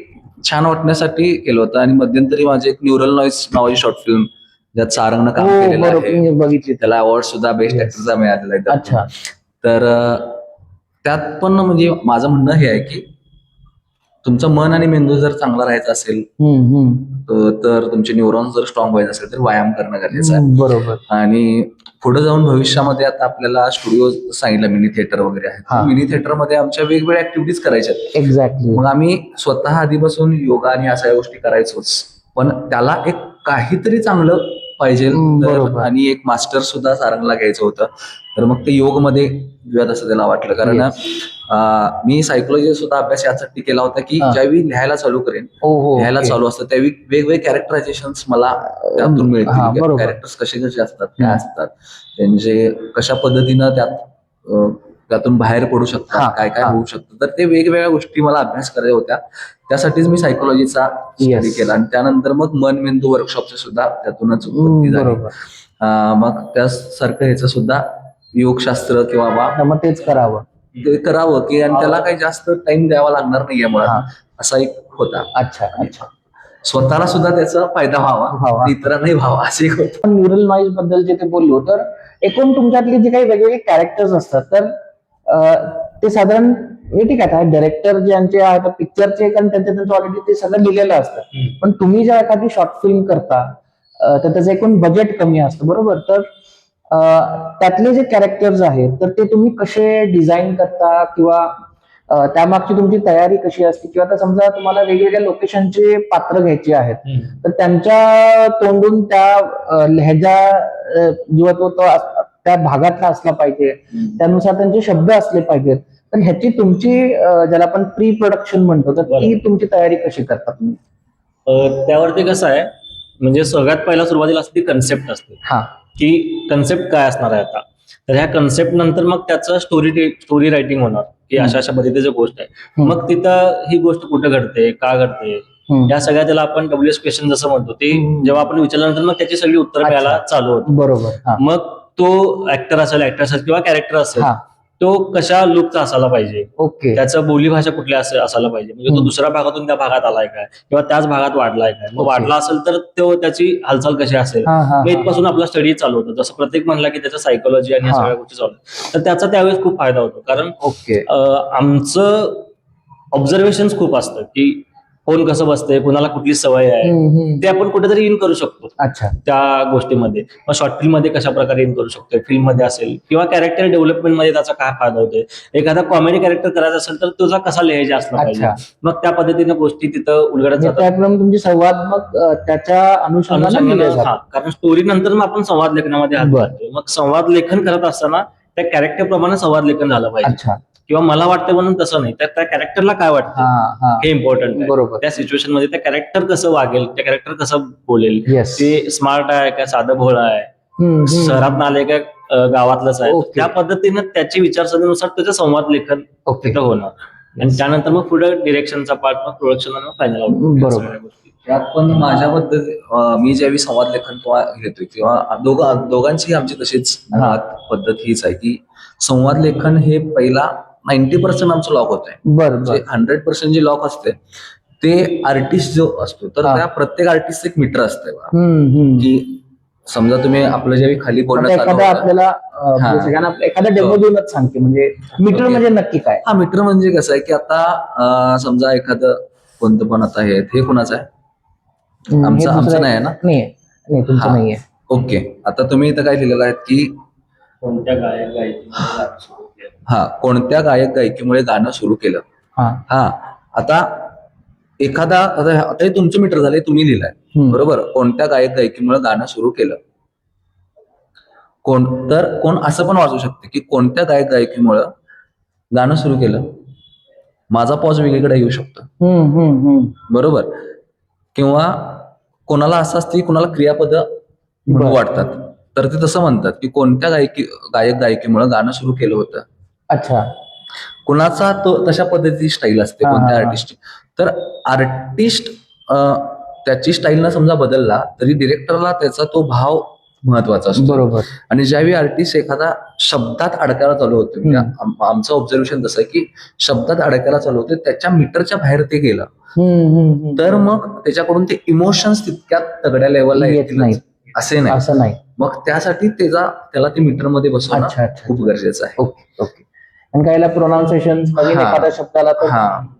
छान वाटण्यासाठी केलं होतं. आणि मध्यंतरी माझे एक न्यूरल नॉईस नावाची शॉर्ट फिल्म ज्यात सारंगनं काम केलेलं आहे, बघितली. त्याला अवॉर्ड सुद्धा बेस्ट ऍक्टरचा मिळालेला आहे. अच्छा. तर त्यात पण म्हणजे माझं म्हणणं हे आहे की तुमचं मन आणि मेंदू जर चांगला राहायचा असेल तर तुमचे न्यूरॉन्स जर स्ट्रॉंग व्हायचे असेल तर व्यायाम करणं गरजेचं आहे. बरोबर. आणि पुढे जाऊन भविष्यामध्ये आता आपल्याला स्टुडिओ सांगितलं, मिनी थिएटर वगैरे आहे. मिनी थिएटरमध्ये आमच्या वेगवेगळ्या ऍक्टिव्हिटीज करायच्या. एक्झॅक्टली. मग आम्ही स्वतः आधीपासून योगा आणि अशा गोष्टी करायचोच, पण त्याला एक काहीतरी चांगलं पाहिजे आणि एक मास्टर सुद्धा सारंगला घ्यायचं होतं. तर मग ते योग मध्ये घेऊयात असं त्याला वाटलं. कारण मी सायकोलॉजी सुद्धा अभ्यास यासाठी केला होता की ज्यावेळी लिहायला चालू करेन, लिहायला चालू असतं त्यावेळी वेगवेगळे कॅरेक्टरायझेशन्स मला त्यातून मिळतील. कॅरेक्टर्स कसे कसे असतात, काय असतात, त्यांचे कशा पद्धतीनं त्यातून बाहेर पडू शकतात, काय काय होऊ शकतं. तर ते वेगवेगळ्या गोष्टी मला अभ्यास करायच्या होत्या. त्यासाठीच मी सायकोलॉजीचा स्टडी केला. आणि त्यानंतर मग मन मेंदू वर्कशॉपचे सुद्धा त्यातूनच उत्पत्ती झाली. मग त्यासारखं ह्याचं सुद्धा योगशास्त्र किंवा मग तेच करावं की आणि त्याला काही जास्त टाइम द्यावा लागणार नाहीये मुळात, असा एक होता. अच्छा अच्छा. स्वतःला सुद्धा त्याचा फायदा व्हावा व्हावा. आणि इतरांनाही व्हावा असे एक होतं. आपण न्यूरल नॉईज बद्दल जे ते बोललो, तर एकूण तुमच्यातली जी काही वेगवेगळे कॅरेक्टर्स असतात, तर ते साधारण हे ठीक आहे, डायरेक्टर ज्यांचे आहेत पिक्चरचे, कारण त्यांचं ऑलरेडी ते सगळं लिहिलेलं असतं. पण तुम्ही जेव्हा एखादी शॉर्ट फिल्म करता, तर त्याचं एकूण बजेट कमी असतं, बरोबर? तर त्यातले जे कॅरेक्टर्स आहेत, तर ते तुम्ही कसे डिझाईन करता, किंवा त्यामागची तुमची तयारी कशी असते, किंवा आता समजा तुम्हाला वेगवेगळ्या लोकेशनचे पात्र घ्यायची आहेत, तर त्यांच्या तोंडून त्या लहजा किंवा त्या भागातला असला पाहिजे, त्यानुसार त्यांचे शब्द असले पाहिजेत. तर ह्याची तुमची ज्याला आपण प्री प्रोडक्शन म्हणतो, तर ती बरोबर. तुमची तयारी कशी करता तुम्ही? त्यावरती कसं आहे, म्हणजे सगळ्यात पहिला सुरुवातीला असते कन्सेप्ट असते, हा, की कन्सेप्ट काय असणार आहे आता. तर ह्या कन्सेप्ट नंतर मग त्याचं स्टोरी रायटिंग होणार, की अशा अशा पद्धतीची गोष्ट आहे. हम्म. मग तिथं ही गोष्ट कुठं घडते, का घडते, या सगळ्या त्याला आपण WS क्वेश्चन जसं म्हणतो, ते जेव्हा आपण विचारल्यानंतर मग त्याची सगळी उत्तरं अच्छा. मिळायला चालू होतं. बरोबर. हा. मग तो ऍक्टर असेल, ऍक्ट्रेस असेल किंवा कॅरेक्टर असेल, हा. तो कशा लुकचा असायला पाहिजे, ओके. त्याचं बोलीभाषा कुठली असायला पाहिजे, म्हणजे तो दुसऱ्या भागातून त्या भागात आलाय काय, किंवा त्याच भागात वाढलाय काय. मग ओके. वाढला असेल तर तो त्याची हालचाल कशी असेल, हा, हा, मग हा. इथपासून आपला स्टडी चालू होतं. जसं प्रत्येक म्हणला की त्याचं सायकोलॉजी आणि या हा. सगळ्या गोष्टी चालू आहेत. तर त्याचा त्यावेळेस खूप फायदा होतो, कारण ओके. आमचं ऑब्झर्वेशन खूप असतं, की कोण कसं बसतंय, कोणाला कुठली सवय आहे, ते आपण कुठेतरी इन करू शकतो अच्छा. त्या गोष्टीमध्ये. मग शॉर्ट फिल्म मध्ये कशा प्रकारे इन करू शकतो, फिल्म मध्ये असेल, किंवा कॅरेक्टर डेव्हलपमेंट मध्ये त्याचा काय फायदा होतोय. एखादा कॉमेडी कॅरेक्टर करायचा असेल तर तुझा कसा लहेजा असला पाहिजे. अच्छा. मग त्या पद्धतीने गोष्टी तिथं उलगडत म्हणजे जातात. त्याप्रमाणे तुमची संवाद मग त्याच्या अनुषंगाने लिहिले अनुषंगानं, जातात. हा, कारण स्टोरी नंतर मग आपण संवाद लेखनामध्ये हात बरं. घालतो. मग संवाद लेखन करत असताना त्या कॅरेक्टर प्रमाणे संवाद लेखन झालं पाहिजे, अच्छा. किंवा मला वाटतं म्हणून तसं नाही, तर त्या कॅरेक्टरला काय हा, वाटतं हा. हे इम्पॉर्टंट आहे. बरोबर. त्या सिच्युएशन मध्ये त्या कॅरेक्टर कसं वागेल, त्या कॅरेक्टर कसं बोलेल, येस. ते स्मार्ट आहे का साधं भोळा आहे, शहरात आले का गावातलंच आहे. ओके. त्या पद्धतीनं त्याची विचारसरणीनुसार त्याचं संवाद लेखन ओके. तिथं होणार. आणि त्यानंतर मग पुढे डिरेक्शनचा पार्ट, मग प्रोडक्शन, मग फायनल आउटपुट. बरोबर. त्यात पण माझ्या मी ज्यावेळी संवाद लेखन किंवा घेतोय, किंवा दोघांची आमची तशीच मुळात पद्धत हीच आहे, की संवाद लेखन हे पहिला 90% आमचं लॉक होत आहे. बरं. जे 100% जे लॉक असते ते आर्टिस्ट जो असतो, तर हा. त्या प्रत्येक आर्टिस्ट एक मीटर असते बघा. हम्म. की समजा तुम्ही आपलं ज्यावेळी खाली बोलणं आता चालू एखादा होतं, आपल्याला हा. सगळ्यांना एखादा डेमो हो. देऊनच सांगते, म्हणजे मीटर ओके. म्हणजे नक्की काय? हा, मीटर म्हणजे कसं आहे, की आता समजा एखादं कोणतं पण आता हे कुणाचं आहे, हे आमचं दुसरं नाही आहे ना. नाही तुमचं हा. नाहीये. ओके. आता तुम्ही इथं काय लिहिलेलं आहे, की कोणत्या गायक गायकीमुळे कोणत्या गायक गायकीमुळे गाणं सुरू केलं. हा. हा. आता आता हे तुमचं मीटर झालंय, तुम्ही लिहिलंय बरोबर. कोणत्या गायक गायकीमुळे गाणं सुरू केलं. कोण असं पण वाचू शकते, की कोणत्या गायक गायकीमुळं गाणं सुरू केलं. माझा पॉज वेगळीकडे येऊ शकतो, बरोबर. किंवा कोणाला असं असते, कोणाला क्रियापद म्हणून वाटतात, तर ते तसं म्हणतात, की कोणत्या गायक गायकीमुळे गाणं सुरू केलं होतं. अच्छा. कुणाचा तो तशा पद्धतीची स्टाईल असते, कोणत्या आर्टिस्टची. तर आर्टिस्ट त्याची स्टाईल न समजा बदलला तरी डिरेक्टरला त्याचा तो भाव महत्वाचा असतो, बरोबर. आणि ज्यावेळी आर्टिस्ट एखादा शब्दात अडकायला चालू होतो, म्हणजे आमचं ऑब्झर्वेशन तसं आहे, की शब्दात अडकायला चालू होते, त्याच्या मीटरच्या बाहेर ते गेलं, तर मग त्याच्याकडून ते इमोशन्स तितक्या तगड्या लेवलला येत नाही, असं नाही. मग त्यासाठी त्याला ते मीटर मध्ये बसवणं खूप गरजेचं आहे. ओके. आणि काहीला प्रोनाउन्सिएशन नवीन एखाद्या शब्दाला तर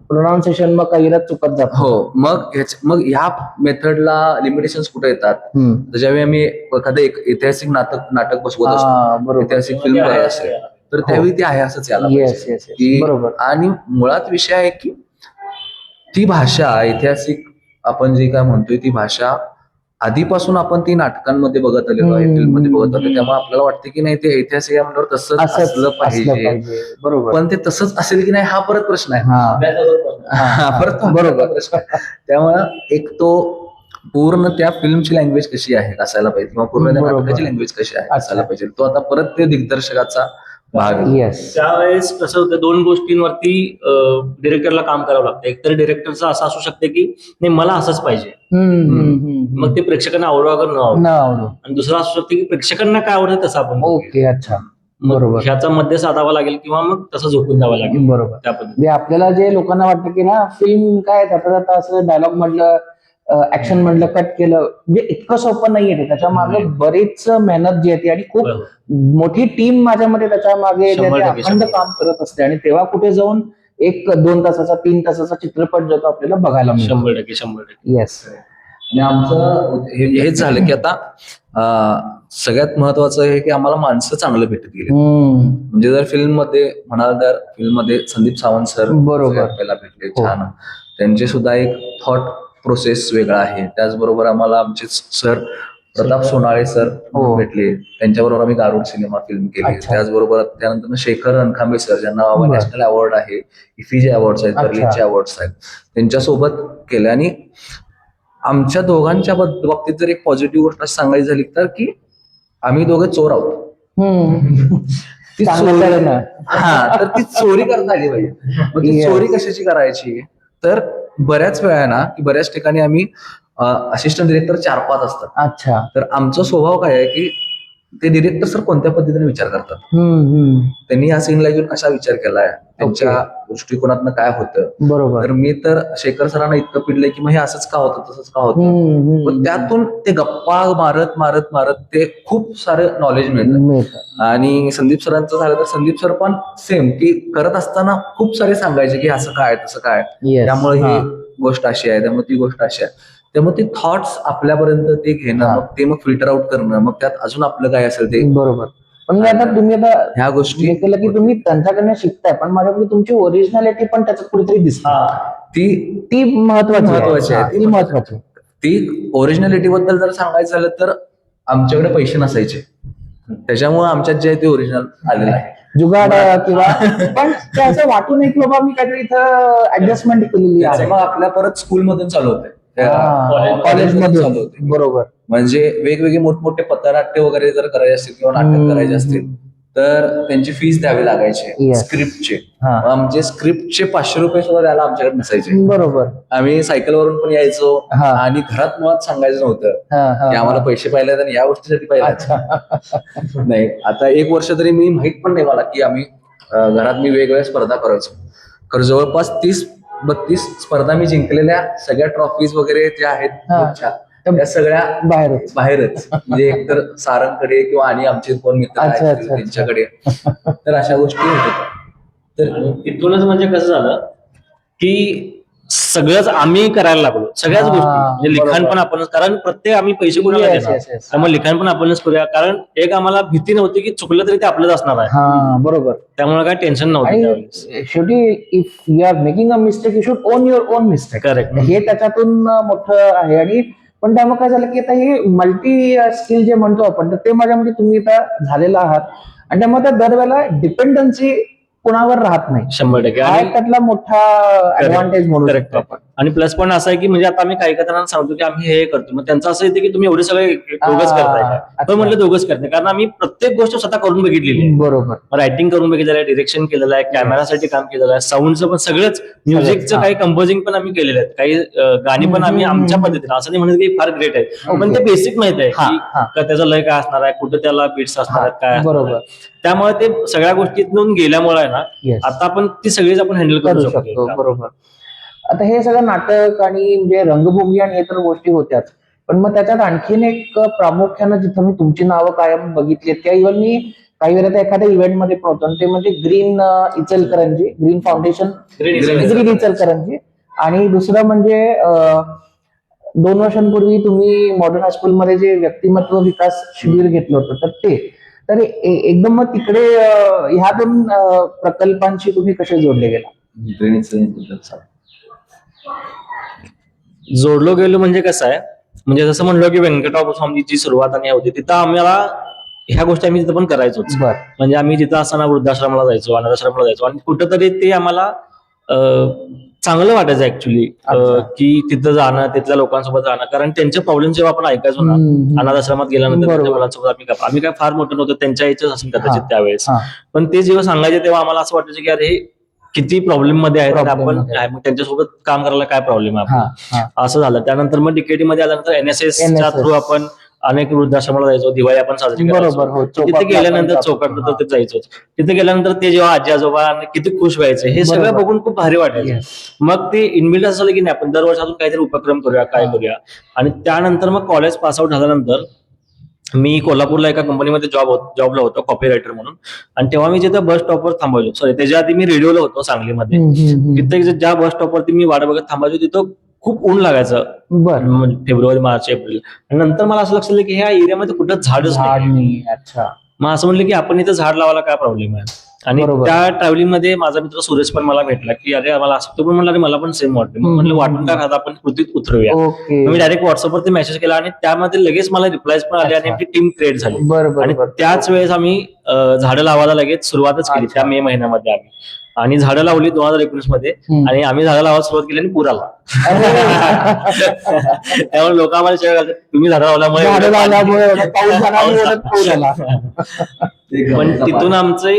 प्रोनाउन्सिएशन मग काहीला चुकत जात. हो. मग ह्या मेथडला लिमिटेशन्स कुठे येतात, तर ज्यावेळी आम्ही एखादं ऐतिहासिक नाटक बसवत असतो, ऐतिहासिक फिल्म करत असेल, तर त्यावेळी ते आहे असंच यायला पाहिजे. बरोबर. आणि मुळात विषय आहे, की ती भाषा ऐतिहासिक आपण जे काय म्हणतोय, ती भाषा आधीपासून आपण ती नाटकांमध्ये बघत आलेलो आहे, फिल्ममध्ये बघत आलो, त्यामुळे आपल्याला वाटतं की नाही ते ऐतिहासिक आहे म्हणल्यावर तसंच असलं पाहिजे. बरोबर. पण ते तसंच असेल की नाही हा परत प्रश्न आहे. परत बरोबर प्रश्न आहे. त्यामुळं एक तो पूर्ण त्या फिल्मची लँग्वेज कशी आहे असायला पाहिजे, किंवा पूर्ण त्या नाटकाची लँग्वेज कशी आहे असायला पाहिजे. तो आता परत ते दिग्दर्शकाचा भाग आहे. त्यावेळेस कसं होतं, दोन गोष्टींवरती डिरेक्टरला काम करावं लागतं. एकतर डिरेक्टरचं असं असू शकते की नाही मला असंच पाहिजे, मग ते प्रेक्षकांना आवडो न आवडो, आणि दुसरं असू शकते की प्रेक्षकांना काय आवडतं तसं आपण. ओके. अच्छा. बरोबर. ह्याचा मध्ये साधावा लागेल, किंवा मग तसं झोपून द्यावं लागेल. बरोबर. त्या पद्धतीने आपल्याला जे लोकांना वाटतं की ना फिल्म काय जाता असं डायलॉग म्हटलं ऍक्शन मधलं कट केलं, म्हणजे इतकं सोपं नाहीये ते. त्याच्या मागे बरीच मेहनत जी आहे ती, आणि खूप मोठी टीम माझ्या मते त्याच्या मागे 100% अखंड काम करत असते. आणि तेव्हा कुठे जाऊन 1-2 तासाचा 3 तासाचा चित्रपट जो तो आपल्याला बघायला मिळतो. 100%. येस. आणि आमचं हेच झालं की आता सगळ्यात महत्वाचं आहे की आम्हाला माणसं चांगलं भेटत गेली. म्हणजे जर फिल्म मध्ये म्हणाल तर फिल्म मध्ये संदीप सावंत सर बरोबर. आपल्याला भेटले, छान. त्यांचे सुद्धा एक थॉट प्रोसेस वेगळा आहे. त्याचबरोबर आम्हाला आमचे सर प्रताप सोनाळे सर भेटले, त्यांच्याबरोबर आम्ही गारुड सिनेमा फिल्म केली. त्याचबरोबर त्यानंतर शेखर रणखांबे सर, ज्यांना नॅशनल अवॉर्ड आहे, इफीजे अवॉर्ड्स आहेत, बर्लिनचे अवॉर्ड्स आहेत, त्यांच्यासोबत केले. आणि आमच्या दोघांच्या बाबतीत जर एक पॉझिटिव्ह गोष्ट सांगायची झाली तर की आम्ही दोघे चोर आहोत. ती चोरी, हा, तर ती चोरी करता आली पाहिजे. मग ती चोरी कशाची करायची, तर बऱ्याच वेळा ना की बऱ्याच ठिकाणी आम्ही असिस्टंट डिरेक्टर 4-5 असतात. अच्छा. तर आमचा स्वभाव काय आहे की ते डिरेक्टर सर कोणत्या पद्धतीने विचार करतात, त्यांनी या सीनला घेऊन कसा विचार केलाय, त्यांच्या दृष्टिकोनातनं काय होतं. बरोबर. तर मी तर शेखर सरांना इतकं पिडलंय की मग हे असंच का होतं, तसंच का होतं. मग त्यातून ते गप्पा मारत मारत मारत ते खूप सारं नॉलेज मिळतं. आणि संदीप सरांचं झालं तर संदीप सर पण सेम, की करत असताना खूप सारे सांगायचे की असं काय तसं काय, त्यामुळे ही गोष्ट अशी आहे, त्यामुळे ती गोष्ट अशी आहे. त्यामुळे ते थॉट्स आपल्यापर्यंत ते घेणं, मग ते फिल्टर आउट करणं, मग त्यात अजून आपलं काय असेल ते. बरोबर. पण आता तुम्ही आता ह्या गोष्टी केलं की तुम्ही त्यांच्याकडनं शिकताय, पण माझ्याकडे तुमची ओरिजिनॅलिटी पण त्याच्यात कुठेतरी दिसते. ती महत्वाची आहे. ती महत्वाची. ती ओरिजिनॅलिटी बद्दल जर सांगायचं झालं तर आमच्याकडे पैसे नसायचे, त्याच्यामुळे आमच्यात जे आहे ते ओरिजिनल आलेलं आहे. जुगाड किंवा पण ते असं वाटू नये की बाबा मी काहीतरी इथं ऍडजस्टमेंट केलेली आहे. मग आपल्या परत स्कूलमधून चालू होते, कॉलेजमध्ये चालू होते. बरोबर. म्हणजे वेगवेगळे मोठमोठे पथनाट्य वगैरे जर करायचे असतील किंवा नाटक करायचे असतील तर त्यांची फीस द्यावी लागायची स्क्रिप्टचे. आमचे स्क्रिप्टचे 500 रुपये सुद्धा द्यायला आमच्याकडे नसायचे. बरोबर. आम्ही सायकलवरून पण यायचो आणि घरात मुळात सांगायचं नव्हतं की आम्हाला पैसे पाहिजे आणि या गोष्टीसाठी पाहिजे नाही. आता 1 वर्ष तरी मी माहित पण नाही मला की आम्ही घरात मी वेगवेगळ्या स्पर्धा करायचो. तर जवळपास 30-32 स्पर्धा मी जिंकलेल्या, सगळ्या ट्रॉफीज वगैरे ज्या आहेत त्या सगळ्या बाहेरच म्हणजे एकतर सारंगकडे किंवा आणि आमचे कोण मित्र आहेत त्यांच्याकडे. तर अशा गोष्टी होत होत्या. तर तिथूनच म्हणजे कसं झालं की सगळंच आम्ही करायला लागलो, सगळ्याच गोष्टी. म्हणजे लिखाण पण आपणच, कारण प्रत्येक आम्ही पैसे कोणाला देणार, त्यामुळे लिखाण पण आपणच करूया. कारण एक आम्हाला भीती नव्हती की चुकलं तरी ते आपलंच असणार आहे. बरोबर. त्यामुळे काय टेन्शन नव्हतं. शेवटी if you are making a mistake you should own your own mistake. Correct. हे त्याच्यातून मोठं आहे. आणि पण त्यामुळे काय झालं की आता हे मल्टी स्किल जे म्हणतो आपण, तर ते माझ्यामध्ये तुम्ही आता झालेला आहात. आणि त्यामुळे त्या दरवेळेला डिपेंडन्सी कुणावर राहत नाही. 100%. हा त्यातला मोठा ऍडव्हान्टेज म्हणू शकतो आपण. आणि प्लस पॉईंट असा आहे की म्हणजे आता आम्ही काही जणांना सांगतो की आम्ही हे करतो, मग त्यांचं असं येते की तुम्ही एवढे सगळे दोघंच करताय का, पण म्हणलं दोघंच करते, कारण आम्ही प्रत्येक गोष्ट स्वतः करून बघितलेली आहे. बरोबर. रायटिंग करून बघितलेलं आहे, डिरेक्शन केलेलं आहे, कॅमेरासाठी काम केलेलं आहे, साऊंडचं पण सगळंच, म्युझिकचं काही कंपोजिंग पण आम्ही केलेलं आहे, काही गाणी पण आम्ही आमच्या पद्धतीने, असं नाही म्हणत की फार ग्रेट आहे, पण ते बेसिक माहित आहे की त्याचं लय काय असणार आहे, कुठं त्याला बीट्स असणार आहेत, काय. बरोबर. त्यामुळे ते सगळ्या गोष्टीतून गेल्यामुळे आहे ना, आता आपण ती सगळीच आपण हँडल करू शकतो. बरोबर. आता हे सगळं नाटक आणि म्हणजे रंगभूमी आणि हे तर गोष्टी होत्याच, पण मग त्याच्यात आणखीन एक प्रामुख्यानं जिथं मी तुमची नावं कायम बघितलीत, त्या इव्हन मी काही वेळा एखाद्या इव्हेंट मध्ये पोहोचतो, ते म्हणजे green Ichalkaranji, green foundation, green Ichalkaranji. आणि दुसरं म्हणजे 2 वर्षांपूर्वी तुम्ही मॉडर्न हायस्कूल मध्ये जे व्यक्तिमत्व विकास शिबिर घेतलं होतं, तर ते तर एकदम मग तिकडे ह्या 2 प्रकल्पांशी तुम्ही कसे जोडले गेला? जोडलो गेलो म्हणजे कसं आहे, म्हणजे जसं म्हणलो की व्यंकटरावपासून आमची जी सुरुवात आणि होती, तिथं आम्हाला ह्या गोष्टी आम्ही तिथं पण करायचोच. म्हणजे आम्ही जिथं असताना वृद्धाश्रमाला जायचो, अनाथाश्रमाला जायचो, आणि कुठंतरी ते आम्हाला चांगलं वाटायचं ऍक्च्युली, की तिथं जाणं, तिथल्या लोकांसोबत जाणं, कारण त्यांचे प्रॉब्लेम जेव्हा आपण ऐकायचो ना अनाथाश्रमात गेल्यानंतर, त्यांच्या मुलांसोबत आम्ही काय फार मोठं नव्हतं, त्यांच्या याच्याच असेल कदाचित त्यावेळेस, पण ते जेव्हा सांगायचे तेव्हा आम्हाला असं वाटायचं की अरे किती प्रॉब्लेम मध्ये आहेत आपण, मग त्यांच्यासोबत काम करायला काय प्रॉब्लेम आहे, असं झालं. त्यानंतर मग डीकेटी मध्ये आल्यानंतर NSS च्या थ्रू आपण अनेक वृद्धाश्रमाला जायचो, दिवाळी आपण साजरी बरोबर, हो. करायचो. तिथे चौकातला गेल्यानंतर पण चौकातलं जातो. तर ते जायचो. तिथे गेल्यानंतर ते जेव्हा आजी आजोबा किती खुश व्हायचे हे सगळं बरोबर. बघून खूप भारी वाटायचं. Yes. मग ते इनबिल्ड असं झालं की नाही आपण दरवर्षातून काहीतरी उपक्रम करूया, काय हा. करूया. आणि त्यानंतर मग कॉलेज पास आउट झाल्यानंतर मी कोल्हापूरला एका कंपनीमध्ये जॉबला होतो, कॉपी रायटर म्हणून. आणि तेव्हा मी जिथे बस स्टॉपवर थांबायचो, सॉरी त्याच्या आधी मी रेडिओला होतो सांगलीमध्ये. तिथे ज्या बस स्टॉपवरती मी वाट बघत थांबायचो तिथं खूप ऊन लागायचं, बरं. म्हणजे फेब्रुवारी, मार्च, एप्रिल. आणि नंतर मला असं लक्षात आलं की ह्या एरियामध्ये कुठं झाडच झाड नाही. नाही. अच्छा. मग असं म्हणलं की आपण इथं झाड लावायला काय प्रॉब्लेम आहे. आणि बरोबर. त्या ट्रॅव्हलिंग मध्ये माझा मित्र सुरेश पण मला भेटला की अरे मला असं, तो पण म्हणला अरे मला पण सेम वाटतं. मग म्हणलं वाटून काय खाता, आपण कृतीत उतरूया. ओके. मग मी डायरेक्ट व्हॉट्सअपवरती मेसेज केला आणि त्यामध्ये लगेच मला रिप्लायज पण आले आणि अच्छा. आमची टीम क्रिएट झाली. बरोबर. आणि त्याच वेळेस आम्ही झाडं लावायला लगेच सुरुवातच केली अच्छा. त्या मे महिन्यामध्ये आम्ही. आणि झाडं लावली 2019 मध्ये. आणि आम्ही झाडं लावायला सुरुवात केली आणि पूर आला. त्यामुळे लोक आम्हाला शिवाय घालतात, तुम्ही झाडं लावल्यामुळे झाडं लावल्यामुळे एवढा पाऊस झाला आणि पाऊस एवढा पूर आला. पण तिथून आमचे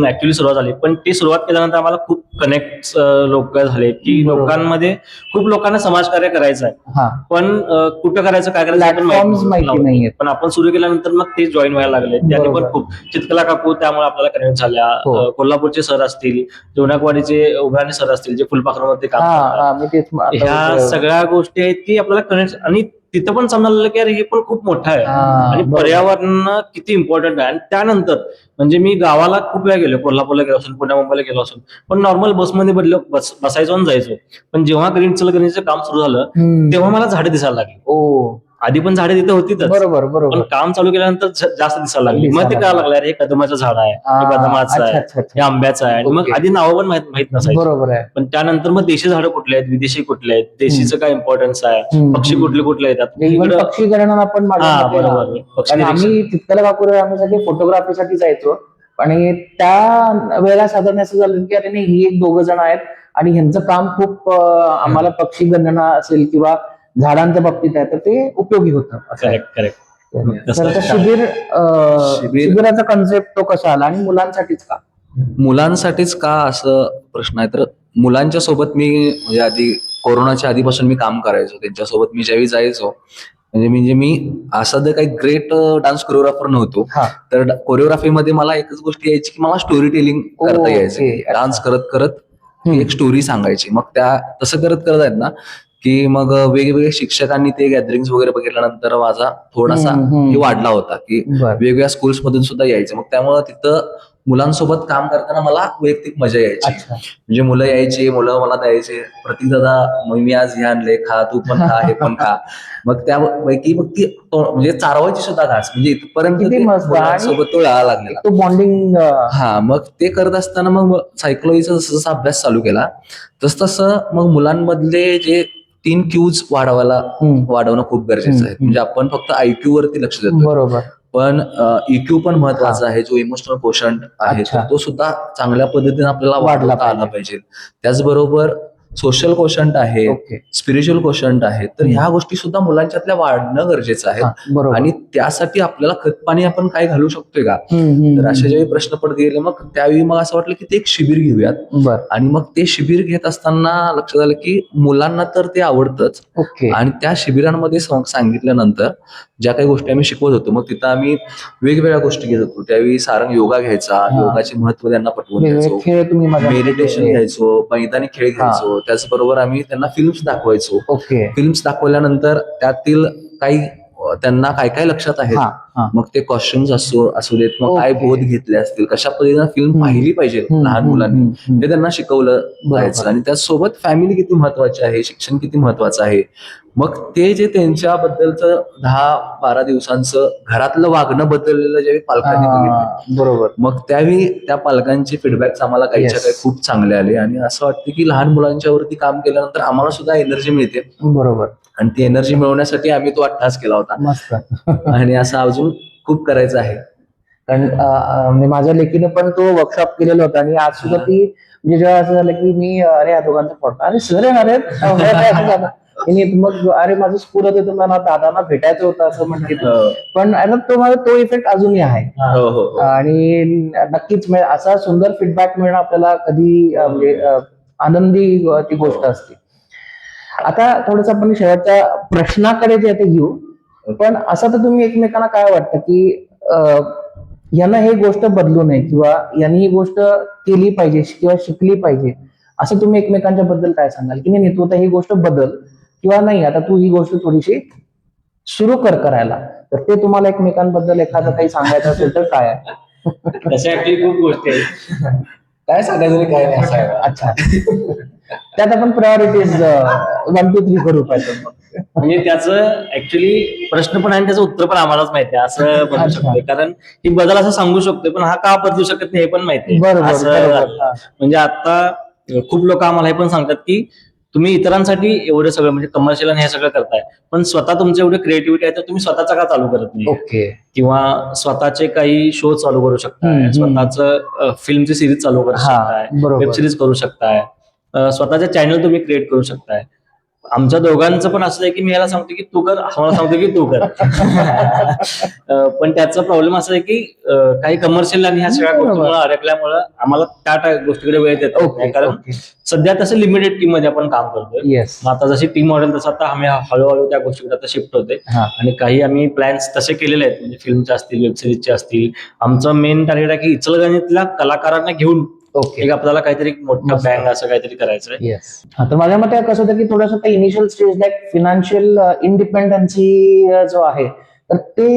ऍक्च्युली सुरुवात झाली. पण ती सुरुवात केल्यानंतर आम्हाला खूप कनेक्ट लोक झाले की बरोबर. लोकांमध्ये खूप लोकांना समाजकार्य करायचं आहे. हा. पण कुठं करायचं, काय करायचं आपण Platforms माहिती नाहीयेत. पण आपण सुरू केल्यानंतर मग ते जॉईन व्हायला लागले. त्याने बरोबर. पण खूप चित्रकला काकू त्यामुळे आपल्याला कनेक्ट झाल्या. हो. कोल्हापूरचे सर असतील, जोनाकवाडीचे उमराणे सर असतील जे फुलपाखरामध्ये काम करतात. हा, मी तेच ह्या सगळ्या गोष्टी आहेत की आपल्याला कनेक्ट. आणि तिथं पण समजलं की अरे हे पण खूप मोठं आहे आणि बरोबर. पर्यावरण किती इम्पॉर्टंट आहे. आणि त्यानंतर म्हणजे मी गावाला खूप वेळा गेलो, कोल्हापूरला गेलो असून, पुण्या मुंबईला गेलो असून, पण नॉर्मल बसमध्ये बसायचो आणि जायचो. पण जेव्हा ग्रीनचं काम सुरू झालं तेव्हा मला झाडे दिसायला लागली. ओ. आधी पण झाडे तिथे होतीच, बरोबर. पण बरोबर. काम चालू केल्यानंतर जास्त दिसायला लागली. मग ते दिसायला कळायला लागलं अरे हे कदमाचं झाड आहे, हे बदामाचं आहे, अच्छा. हे आंब्याचं आहे. आणि मग ओके. आधी नावं पण माहित नसायची. बरोबर आहे. पण त्यानंतर मग देशी झाडं कुठले आहेत, विदेशी कुठले आहेत, देशीचं काय इम्पॉर्टन्स आहे, पक्षी कुठले येतात इव्हन इकडं. पक्षी गणना आपण हा बरोबर, पक्षी कारण निरीक्षण. आम्ही तिथल्या काकूर आम्ही सगळे फोटोग्राफीसाठी जायचो. आणि त्या वेळेला साधारण असं झालं की अरे नाही, ही एक दोघं जण आहेत आणि ह्यांचं काम खूप आम्हाला पक्षी गणना असेल किंवा झाडांच्या बाबतीत आहे तर ते उपयोगी होतं. करेक्ट. तर ते शिबिराचा कन्सेप्ट तो कसा आला आणि मुलांसाठीच का? मुलांसाठीच का असं प्रश्न आहे. तर मुलांच्या सोबत मी म्हणजे आधी कोरोनाच्या आधीपासून मी काम करायचो त्यांच्यासोबत. मी ज्यावेळी जायचो म्हणजे मी असं काही ग्रेट डान्स कोरिओग्राफर नव्हतो. तर कोरिओग्राफीमध्ये मला एकच गोष्ट यायची की मला स्टोरी टेलिंग करता यायची. डान्स करत करत एक स्टोरी सांगायची. मग त्या तसं करत आहेत ना की मग वेगवेगळ्या शिक्षकांनी ते गॅदरिंग वगैरे बघितल्यानंतर माझा थोडासा हे वाढला होता की वेगवेगळ्या स्कूल्स मधून सुद्धा यायचं. मग त्यामुळे तिथं मुलांसोबत काम करताना मला वैयक्तिक मजा यायची. म्हणजे मुलं यायची, मुलं मला द्यायचे, प्रतीक दादा मग मी आज हे आणले, खा, तू पण खा, हे पण खा. मग त्यापैकी मग ती म्हणजे चारवायची सुद्धा घास. म्हणजे इथपर्यंत मुलांसोबत तो लळा लागलेला, तो बॉन्डिंग. हा. मग ते करत असताना मग सायकोलॉजीचा जसा अभ्यास चालू केला तसं मग मुलांमधले जे 3 क्यूज वाढवणं खूप गरजेचं आहे. म्हणजे आपण फक्त IQ वरती लक्ष देतो, बरोबर, पण EQ पण महत्वाचा आहे. जो इमोशनल कोशंट आहे तो सुद्धा चांगल्या पद्धतीने आपल्याला वाढवता आला पाहिजे. त्याचबरोबर सोशल कोशंट आहे, स्पिरिच्युअल कोशंट आहे. तर ह्या गोष्टी सुद्धा मुलांच्यातल्या वाढणं गरजेचं आहे. आणि त्यासाठी आपल्याला खतपाणी आपण काय घालू शकतोय का, तर असे ज्यावेळी प्रश्न पडत गेले मग त्यावेळी मग असं वाटलं की ते एक शिबिर घेऊयात. आणि मग ते शिबिर घेत असताना लक्षात आलं की मुलांना तर ते आवडतंच. आणि त्या शिबिरांमध्ये सांगितल्यानंतर ज्या काही गोष्टी आम्ही शिकवत होतो मग तिथं आम्ही वेगवेगळ्या गोष्टी घेत होतो. त्यावेळी सारंग योगा घ्यायचा, योगाचे महत्व त्यांना पटवून द्यायचो, मेडिटेशन घ्यायचो, मैदानी खेळ घ्यायचो. त्याचबरोबर आम्ही त्यांना फिल्म्स दाखवायचो. फिल्म्स दाखवल्यानंतर त्यातील काही त्यांना काय काय लक्षात आहेत, मग ते कॉस्ट्युम्स असू देत, मग काय बोध घेतले असतील, कशा पद्धतीने फिल्म पाहिली पाहिजे लहान मुलांनी, ते त्यांना शिकवलं जायचं. आणि त्याचसोबत फॅमिली किती महत्वाची आहे, शिक्षण किती महत्वाचं आहे. मग ते जे त्यांच्याबद्दलचं 10-12 दिवसांचं घरातलं वागणं बदललेलं ज्यावेळी पालकांनी बघितलं, बरोबर, मग त्यावेळी त्या पालकांचे फीडबॅक्स आम्हाला काहीच्या काही खूप चांगले आले. आणि असं वाटतं की लहान मुलांच्या वरती काम केल्यानंतर आम्हाला सुद्धा एनर्जी मिळते. बरोबर. आणि ती एनर्जी मिळवण्यासाठी आम्ही तो अट्टास केला होता. आणि असं अजून खूप करायचं आहे. कारण माझ्या लेकीनं पण तो वर्कशॉप केलेला होता आणि आज सुद्धा ती म्हणजे जेव्हा असं झालं की मी अरे या दोघांचा फोटो, अरे सर येणार आहेत, मग अरे माझं स्कूल होतं, तुम्हाला दादांना भेटायचं होतं असं म्हणते. पण तो इफेक्ट अजूनही आहे. आणि नक्कीच असा सुंदर फीडबॅक मिळणं आपल्याला कधी म्हणजे आनंदी ती गोष्ट असते. आता थोडंसं आपण शेवटच्या प्रश्नाकडे जे आता येऊ. पण असं तर तुम्ही एकमेकांना काय वाटतं की यानं ही गोष्ट बदलू नये किंवा यांनी ही गोष्ट केली पाहिजे किंवा शिकली पाहिजे, असं तुम्ही एकमेकांच्या बद्दल काय सांगाल की नाही तू आता ही गोष्ट बदल किंवा नाही आता तू ही गोष्ट थोडीशी सुरू करायला, तर ते तुम्हाला एकमेकांबद्दल एखादं काही सांगायचं असेल तर काय आहे? तशा ऍक्च्युली खूप गोष्टी आहेत. काय सांगायचं रे, काय नाही असं आहे. अच्छा, त्यात आपण प्रायोरिटीज 1 2 3 करू पाहिजे. म्हणजे त्याचं ऍक्च्युली प्रश्न पण आहे आणि त्याचं उत्तर पण आम्हालाच माहिती आहे असं म्हणू अच्छा. शकतो. कारण ही बदल असं सांगू शकतोय पण हा का बदलू शकत नाही हे पण माहिती आहे. बरोबर, असं बरोबर. झालं. म्हणजे आता खूप लोक आम्हाला हे पण सांगतात की तुम्ही इतरांसाठी एवढं सगळं म्हणजे कमर्शियल आणि हे सगळं करताय, पण स्वतः तुमचं एवढं क्रिएटिव्हिटी आहे तर तुम्ही स्वतःचा का चालू करत नाही? ओके. किंवा स्वतःचे काही शो चालू करू शकताय, स्वतःचं फिल्मची सिरीज चालू करू हा, शकताय, बरोबर. वेब सिरीज करू शकताय, स्वतःचे चॅनल तुम्ही क्रिएट करू शकताय. आमच्या दोघांचं पण असं आहे की मी याला सांगतो की तू कर, मला सांगतो की तू कर. पण त्याचा प्रॉब्लेम असा आहे की काही कमर्शियल आणि ह्या सगळ्या बरोबर. गोष्टीमुळे अडकल्यामुळे आम्हाला त्या गोष्टीकडे वेळ देता येत ओके, नाही. कारण ओके. सध्या तसं लिमिटेड टीम मध्ये आपण काम करतोय. येस. मग आता जशी टीम मॉडेल तसं आता आम्ही हळूहळू त्या गोष्टीकडे आता शिफ्ट होते हा. आणि काही आम्ही प्लॅन्स तसे केलेले आहेत, म्हणजे फिल्मचे असतील, वेब सिरीजचे असतील. आमचं मेन टार्गेट आहे की इचलकरंजीतल्या कलाकारांना घेऊन ओके. एक आपल्याला काहीतरी मोठं मस्त. बँग असं काहीतरी करायचं आहे. येस. तर माझ्या मते कसं होतं की थोडंसं काही इनिशियल स्टेज लाईक फिनान्शियल इंडिपेंडन्सी जो आहे तर ते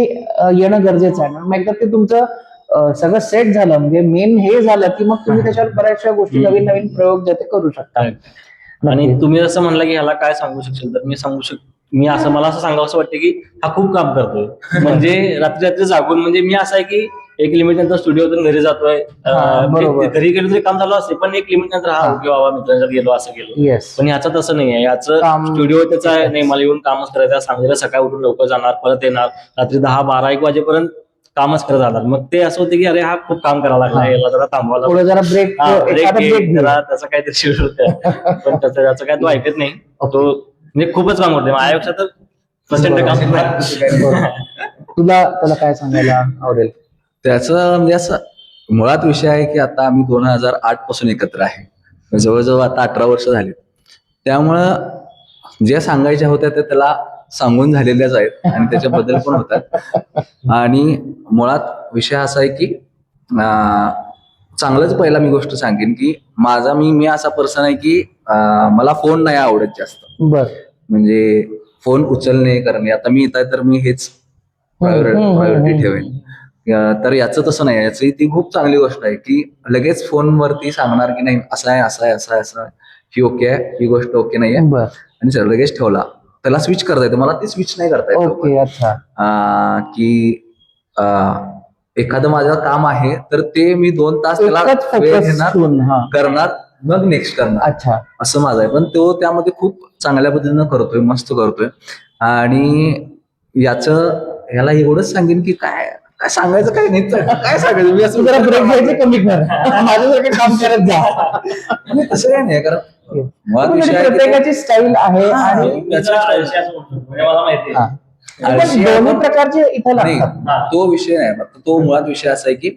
येणं गरजेचं आहे. मग एकदा ते तुमचं सगळं सेट झालं म्हणजे मेन हे झालं की मग तुम्ही त्याच्यावर बऱ्याचशा गोष्टी नवीन नवीन प्रयोग जे ते करू शकता. आणि नक्कीच. तुम्ही जसं म्हणला की ह्याला काय सांगू शकशील, तर मी असं मला असं सांगावं असं वाटतं की हा खूप काम करतोय. म्हणजे रात्री जागून, म्हणजे मी असं आहे की एक लिमिट नंतर स्टुडिओतून घरी जातोय, बरोबर. म्हणजे घरी गेलो तरी काम चालू असते, पण एक लिमिट नंतर हा ओके बाबा मित्रांच्यात गेलो असं गेलो. येस. पण ह्याचं तसं नाही आहे. याचं काम- स्टुडिओ त्याचा आहे, नाही मला येऊन कामच करायचं, सांगितलं सकाळी उठून लवकर जाणार, परत येणार, रात्री 10 12 1 वाजेपर्यंत कामच करत जाणार. मग ते असं होतं की अरे हा खूप काम करायला लागला, याला जरा थांबवायला थोडं जरा ब्रेक ब्रेक जरा त्याचं काहीतरी शेड्यूल पण त्याचं काय तो ऐकत नाही. तो म्हणजे खूपच काम करते माझ्या पेक्षा तर प्रचंड काम. तुला त्याला काय सांगायला आवडेल? त्याचं म्हणजे असं मुळात विषय आहे की आता आम्ही 2008 पासून एकत्र आहे, जवळजवळ आता 18 वर्ष झाली. त्यामुळं जे सांगायच्या होत्या ते त्याला सांगून झालेल्याच आहेत आणि त्याच्याबद्दल पण होतात. आणि मुळात विषय असा आहे की चांगलंच पहिला मी गोष्ट सांगेन की मी असा पर्सन आहे की मला फोन नाही आवडत जास्त. बर. म्हणजे फोन उचलणे करणे, आता मी येत आहे तर मी हेच प्रायोरिटी ठेवेन. तर याचं तसं नाही, याची ती खूप चांगली गोष्ट आहे की लगेच फोनवरती सांगणार की नाही असं आहे असं आहे असं आहे असं आहे, ही ओके आहे, ही गोष्ट ओके नाही आहे, बर. आणि सर लगेच ठेवला. त्याला स्विच करता येतं, मला ती स्विच नाही करता येत. ओके. अच्छा. की एखादं माझं काम आहे तर ते मी 2 तास त्याला एकच वेळ focus घेणार, ठेवून, हा. करणार, मग नेक्स्ट करणार. अच्छा. असं माझं आहे. पण तो त्यामध्ये खूप चांगल्या पद्धतीनं करतोय, मस्त करतोय. आणि ह्याला एवढंच सांगेन की काय काय सांगायचं काय नाही, काय सांगायचं मी असं जरा ब्रेक घ्यायचे कमी कर, माझ्यासारखं काम करत जा. नाही, तसं काय नाही, कारण मुळात विषय आहे की तो- प्रत्येकाची स्टाईल आहे आणि म्हणजे मला माहिती हा. आहे. आळशी आहे दोन्ही पण- प्रकारचे इथे नाही, लागतात. तो विषय नाही. फक्त तो मुळात विषय असा आहे की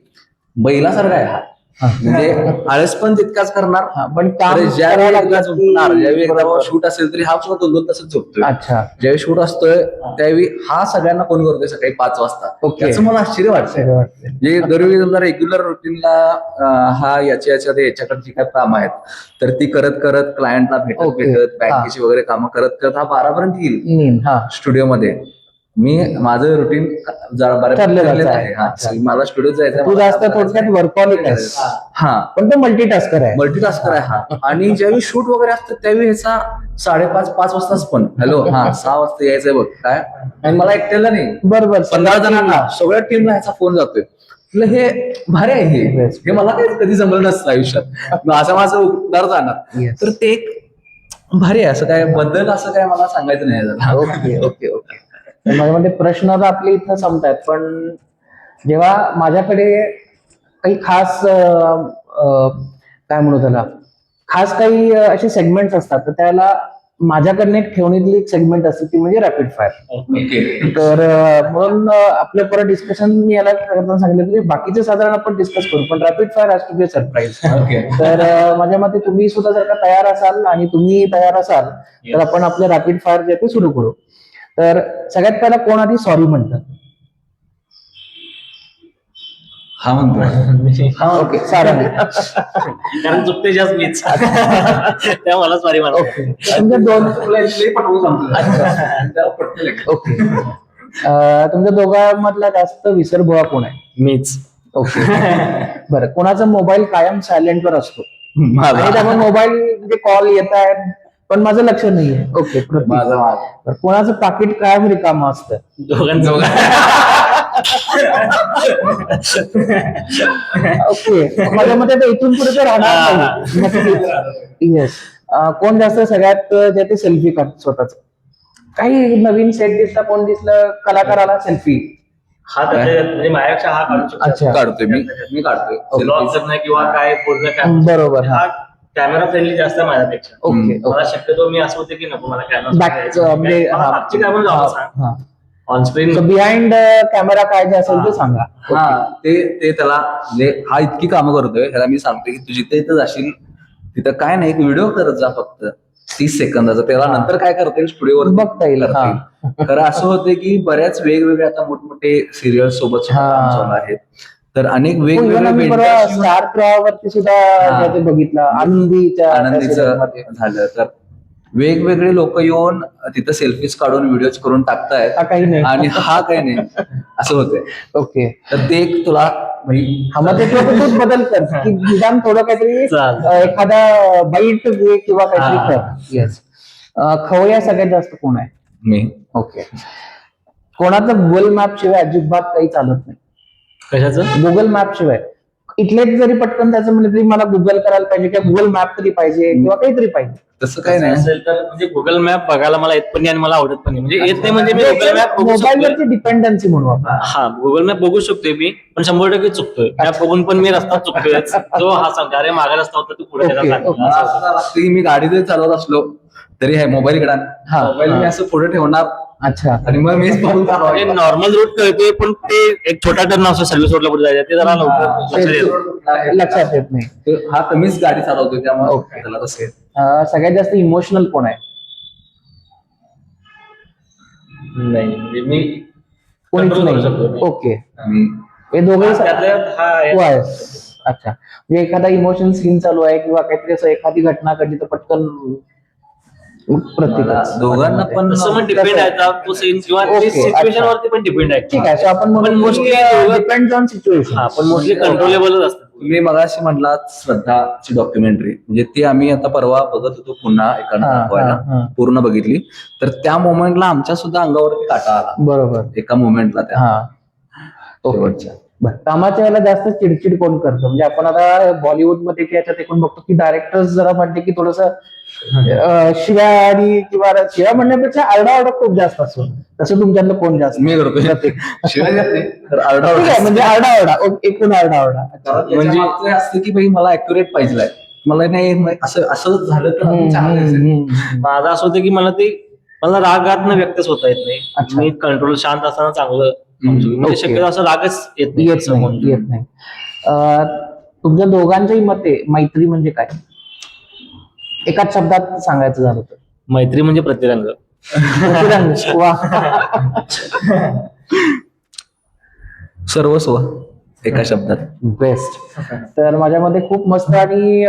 बैलासारखा आहे हा. म्हणजे आळस पण तितकाच करणार, हा, पण काम अरे ज्यावेळी करायला एकदा लागलं की- झोपणार, ज्यावेळी एकदा बरोबर. शूट असेल तरी हा सुद्धा 2-2 तासच झोपतोय. अच्छा. ज्यावेळी शूट असतोय त्यावेळी हा सगळ्यांना फोन करतोय सकाळी 5 वाजता. ओके. त्याचं मला आश्चर्य वाटतंय. सगळं वाटतंय. म्हणजे दरवेळी समजा रेग्युलर रुटीनला हा याच्याकडची काय काम आहेत तर ती करत करत क्लायंटला भेटत ओके. भेटत बँकेची वगैरे कामं करत करत हा 12 पर्यंत येईल नीन, हा. स्टुडिओमध्ये. मी माझं रुटीन जरा ठरलेलंच ठरलेलं आहे. आहे. हा, अच्छा. मला स्टुडिओत जायचं, तू जास्त थोडक्यात वर्कहॉलिक आहेस, हा, पण तो मल्टीटास्कर आहे. मल्टीटास्कर आहे हा. आणि ज्यावेळी शूट वगैरे असतं त्यावेळी ह्याचा 5:30 वाजताच पण हॅलो, हा 6 वाजता यायचंय बघ काय. आणि मला एकट्याला नाही, बरोबर. 15 जणांना, सगळ्या टीमला ह्याचा फोन जातोय. म्हटलं हे भारी आहे, हे मला काही कधी जमलं नसतं आयुष्यात, मग असं माझं उद्धार जाणार. Yes. तर ते एक भारी आहे. असं काय बद्दल असं काय मला सांगायचं नाही जरा. Okay okay okay. तर माझ्या मते प्रश्न तर आपले इथं संपतायत, पण जेव्हा माझ्याकडे काही खास काय म्हणू त्याला, खास काही असे सेगमेंट्स असतात तर त्याला माझ्याकडनं एक ठेवणीतली एक सेगमेंट असते ती म्हणजे रॅपिड फायर. तर म्हणून आपलं परत डिस्कशन मी याला करताना सांगितलं की बाकीचे साधारण आपण डिस्कस करू, पण rapid fire has to be surprise. तर माझ्या मते तुम्ही सुद्धा जर का तयार असाल आणि तुम्ही तयार असाल तर आपण आपलं रॅपिड फायर जे ते सुरू करू. तर सगळ्यात पहिला कोण आधी सॉरी म्हणतं? हा म्हणतो. ओके, सारंग. कारण चुकते जास्त मीच त्या मला सॉरी म्हणतो. ओके, तुमच्या दोन ओके, तुमच्या दोघांमधला जास्त विसरभोळा कोण आहे? मीच. ओके. बरं, कोणाचा मोबाईल कायम सायलेंटवर असतो आणि त्यामुळे मोबाईल म्हणजे कॉल येत आहेत पण माझं लक्ष नाहीये? ओके, प्रतीक. बरं, कोणाचं पाकिट कायम रिकामं असतं? दोघांचं. ओके, माझ्या मते आता इथून पुढे तर राहणार. येस. कोण जास्त सगळ्यात जे ते सेल्फी काढत स्वतःच? काही नवीन सेट दिसला, कोण दिसलं कलाकाराला सेल्फी? हा त्याच्या म्हणजे माझ्यापेक्षा हा काढू शकतो. अच्छा. काढतोय मी काढतोय. ब्लॉग करणं किंवा काय बोलणं बरोबर. हा कॅमेरा फ्रेंडली जास्त आहे माझ्यापेक्षा. ओके, मला शक्यतो मी असं होते की नको मला बॅक म्हणजे मागची काय पण जाऊ सांग ऑन स्क्रीन. बिहाइंड कॅमेरा काय जे असेल ते सांगा. हा ते त्याला म्हणजे हा इतकी कामं करतोय ह्याला मी सांगतोय की तू जिथे इथं जाशील तिथं काय नाही, एक व्हिडिओ करत जा फक्त 30 सेकंदाचा, त्याला नंतर काय करता येईल स्टुडिओवर बघता येईल. खरं असं होते की बऱ्याच वेगवेगळे आता मोठमोठे सिरियल सोबत सुद्धा काम चालू आहेत, तर अनेक वेगवेगळे स्टार प्रवाहावरती सुद्धा हा. ते बघितलं, आनंदीच्या आनंदीचं मध्ये. झालं. तर वेगवेगळे लोक येऊन तिथं सेल्फीज काढून व्हिडिओज करून टाकतायत हा काही नाही. आणि हा काही नाही असं होतंय. ओके, तर ते एक तुला हा मग ते तूच बदल कर की निदान थोडं काहीतरी एखादा बाईट घे किंवा काहीतरी हा. कर. येस. खवय्या सगळ्यात जास्त कोण आहे? मी ओके. कोणाचं गुगल मॅप शिवाय अजिबात काही चालत नाही? कशाचं? गुगल मॅप शिवाय इथले जरी पटकन त्याचं म्हणलं तरी मला गुगल करायला पाहिजे किंवा गुगल मॅप तरी पाहिजे किंवा काहीतरी पाहिजे. तसं काही नाही. असेल तर म्हणजे गुगल मॅप बघायला मला येत पण नाही आणि मला आवडत पण नाही. म्हणजे येत नाही म्हणजे मी गुगल मॅप बघू शकतो. मोबाईलवरची डिपेंडन्सी म्हणू आपण. हा गुगल मॅप बघू शकतोय मी पण 100% चुकतोय. मॅप बघून पण मी रस्ता चुकतोय. तो हा सांगतो अरे मागा रस्ता होता तू पुढे Okay, गेला. okay. मला असं लागतं की मी गाडी जरी चालवत असलो तरी आहे मोबाईल कडा हा. मोबाईल मी असं पुढे ठेवणार अच्छा. आणि मग मीच बघून म्हणजे नॉर्मल रूट कळतोय पण ते एक छोटा टर्न असतो सर्व्हिस रोडला पुढे जायचं ते जरा लवकर लक्षात येतं. लक्षात येत नाही. हा कमीच गाडी चालवतोय त्यामुळे Okay. त्याला तसं आहे. सगळ्यात जास्त इमोशनल कोण आहे? नाही म्हणजे मी कोणीच control करू शकतो नाही. मी. ओके, आणि हे दोघे त्यातल्या त्यात हा आहे. तू आहेस. अच्छा, म्हणजे एखादा इमोशनल सीन चालू आहे किंवा काहीतरी असं एखादी घटना घडली तर पटकन मला दोघांना पण तसं मग डिपेंड आहे आता तो सीन किंवा Okay, सिच्युएशन अच्छा. वरती पण डिपेंड आहे. ठीक आहे. So आपण पण mostly डिपेंड ऑन सिच्युएशन. हा पण मोस्टली कंट्रोलेबलच असतं. तुम्ही मगाशी म्हटलात श्रद्धाची डॉक्युमेंटरी, म्हणजे ती आम्ही आता परवा बघत होतो पुन्हा एकानं हा, दाखवायला, हा, हा. पूर्ण बघितली. तर त्या मोमेंटला आमच्या सुद्धा अंगावरती काटा आला बरोबर. एका मोमेंटला त्या हा. ओके. शेवटच्या. बरं, कामाच्या वेळेला जास्त चिडचिड कोण करतं? म्हणजे आपण आता बॉलिवूड मध्ये की याच्यात एकूण बघतो की डायरेक्टर्स जरा म्हणते की थोडस शिव्या आणि किंवा शिव्या म्हणण्यापेक्षा आरडाओरडा खूप जास्त असतो. तसं तुमच्यातलं कोण जास्त? मी करतोय शिवाय देत नाही, तर ठीक आरडाओरडा आहे, म्हणजे आरडाओरडा एकूण आरडाओरडा. म्हणजे असतं की भाई मला अॅक्युरेट पाहिजे, मला नाही असं असं झालं तर अजून चांगलं असेल. माझं असं होतं की मला रागात व्यक्तच होता येत नाही. अच्छा. मी कंट्रोल शांत असताना चांगलं म्हणजे Okay. शक्यतो असं रागच येत नाही. येत नाही, येत नाही. तुमच्या दोघांच्याही मते मैत्री म्हणजे काय? एकाच शब्दात सांगायचं झालं तर? मैत्री म्हणजे प्रतिरंग. प्रतिरंग. वा. सर्वस्व एका शब्दात. बेस्ट. तर माझ्यामध्ये खूप मस्त आणि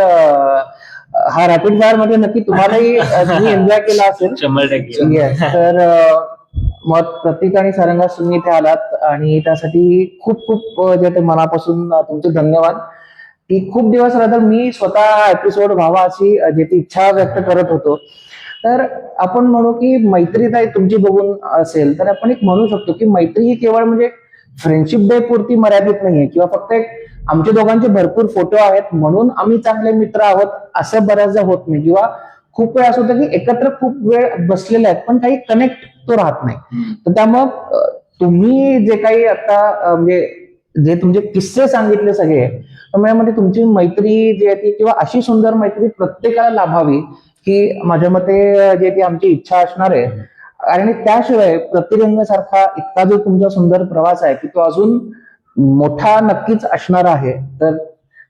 हा रॅपिड फायर मध्ये नक्की तुम्हालाही तुम्ही एन्जॉय केला असेल. 100%. Yes. तर मग प्रतीक आणि सरंगास तुम्ही इथे आलात आणि त्यासाठी खूप खूप जे ते मनापासून तुमचे धन्यवाद. की खूप दिवस राहता मी स्वतः एपिसोड व्हावा अशी जे ती इच्छा व्यक्त करत होतो. तर आपण म्हणू की मैत्री काय तुमची बघून असेल तर आपण एक म्हणू शकतो की मैत्री ही केवळ म्हणजे फ्रेंडशिप डे पुरती मर्यादित नाहीये किंवा फक्त एक आमच्या दोघांचे भरपूर फोटो आहेत म्हणून आम्ही चांगले मित्र आहोत असं बऱ्याचदा होत नाही. किंवा खूप वेळ असं होतं की एकत्र खूप वेळ बसलेले आहेत पण काही कनेक्ट तो राहत नाही. तर त्यामुळं तुम्ही जे काही आता म्हणजे जे तुमचे किस्से सांगितले सगळे त्यामुळे तुमची मैत्री जी आहे ती किंवा अशी सुंदर मैत्री प्रत्येकाला लाभावी ही माझ्या मते जे ती आमची इच्छा असणार आहे. आणि त्याशिवाय प्रतिरंग सारखा इतका जो तुमचा सुंदर प्रवास आहे की तो अजून मोठा नक्कीच असणार आहे. तर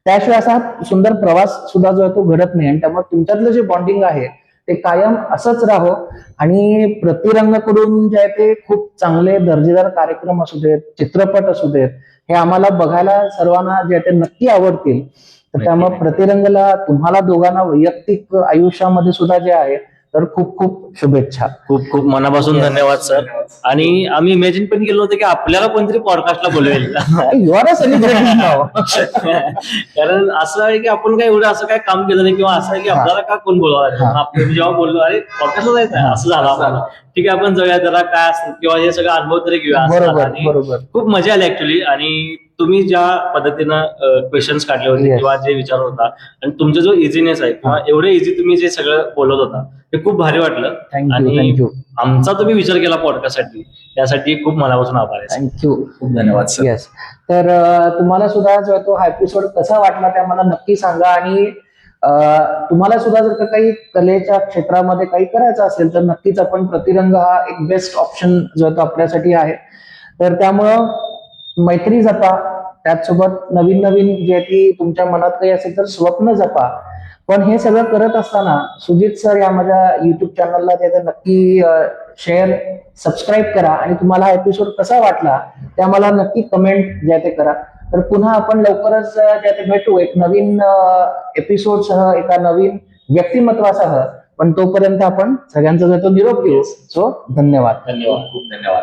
त्याशिवाय असा सुंदर प्रवास सुद्धा जो आहे तो घडत नाही आणि त्यामुळे तुमच्यातलं जे बॉन्डिंग आहे ते कायम असंच राहो आणि प्रतिरंगाकडून जे आहे ते खूप चांगले दर्जेदार कार्यक्रम असू देत, चित्रपट असू देत, हे आम्हाला बघायला सर्वांना जे आहे ते नक्की आवडतील. तर त्यामुळे प्रतिरंगला तुम्हाला दोघांना वैयक्तिक आयुष्यामध्ये सुद्धा जे आहे तर खूप खूप शुभेच्छा. खूप खूप मनापासून धन्यवाद सर. आणि आम्ही इमॅजिन पण केलं होतं की आपल्याला कोणतरी पॉडकास्टला बोलवेल. You are a celebrity now. कारण असं आहे की आपण काय एवढं असं काय काम केलं नाही, किंवा असं आहे की आपल्याला का कोण बोलावं लागेल. हा. आपण जेव्हा बोललो अरे पॉडकास्टला जायचं आहे, असं झालं आम्हाला. ठीक आहे आपण जाऊया, जरा काय असतं किंवा हे सगळं अनुभव तरी घेऊया असं झालं. बरोबर आणि बरोबर. खूप मजा आली ऍक्च्युली. आणि तुम्ही ज्या पद्धतीनं क्वेश्चन्स काढले होते Yes. किंवा जे विचार होता, आणि तुमचा जो इझीनेस आहे किंवा एवढे इझी तुम्ही जे सगळं बोलत होता, ते खूप भारी वाटलं. थँक्यू आणि थँक्यू आमचा तुम्ही विचार केला पॉडकास्टसाठी, त्यासाठी खूप मनापासून आभार आहे. थँक्यू. खूप धन्यवाद सर. येस. तर तुम्हाला सुद्धा जो आहे तो हा एपिसोड कसा वाटला ते आम्हाला नक्की सांगा. आणि तुम्हाला सुद्धा जर का काही कलेच्या क्षेत्रामध्ये काही करायचं असेल तर नक्कीच आपण प्रतिरंग हा एक बेस्ट ऑप्शन जो आहे तो आपल्यासाठी आहे. तर त्यामुळं मैत्री जपा, त्याचसोबत नवीन नवीन जे आहे ती तुमच्या मनात काही असेल तर स्वप्न जपा. पण हे सगळं करत असताना सुजित सर या माझ्या युट्यूब चॅनलला ते नक्की शेअर, सबस्क्राईब करा. आणि तुम्हाला हा एपिसोड कसा वाटला ते आम्हाला नक्की कमेंट जे आहे ते करा. तर पुन्हा आपण लवकरच जे आहे ते भेटू एक नवीन एपिसोडसह, एका नवीन व्यक्तिमत्वासह. पण तोपर्यंत आपण सगळ्यांचा जो आहे तो निरोप घेऊ. सो धन्यवाद. धन्यवाद. खूप धन्यवाद.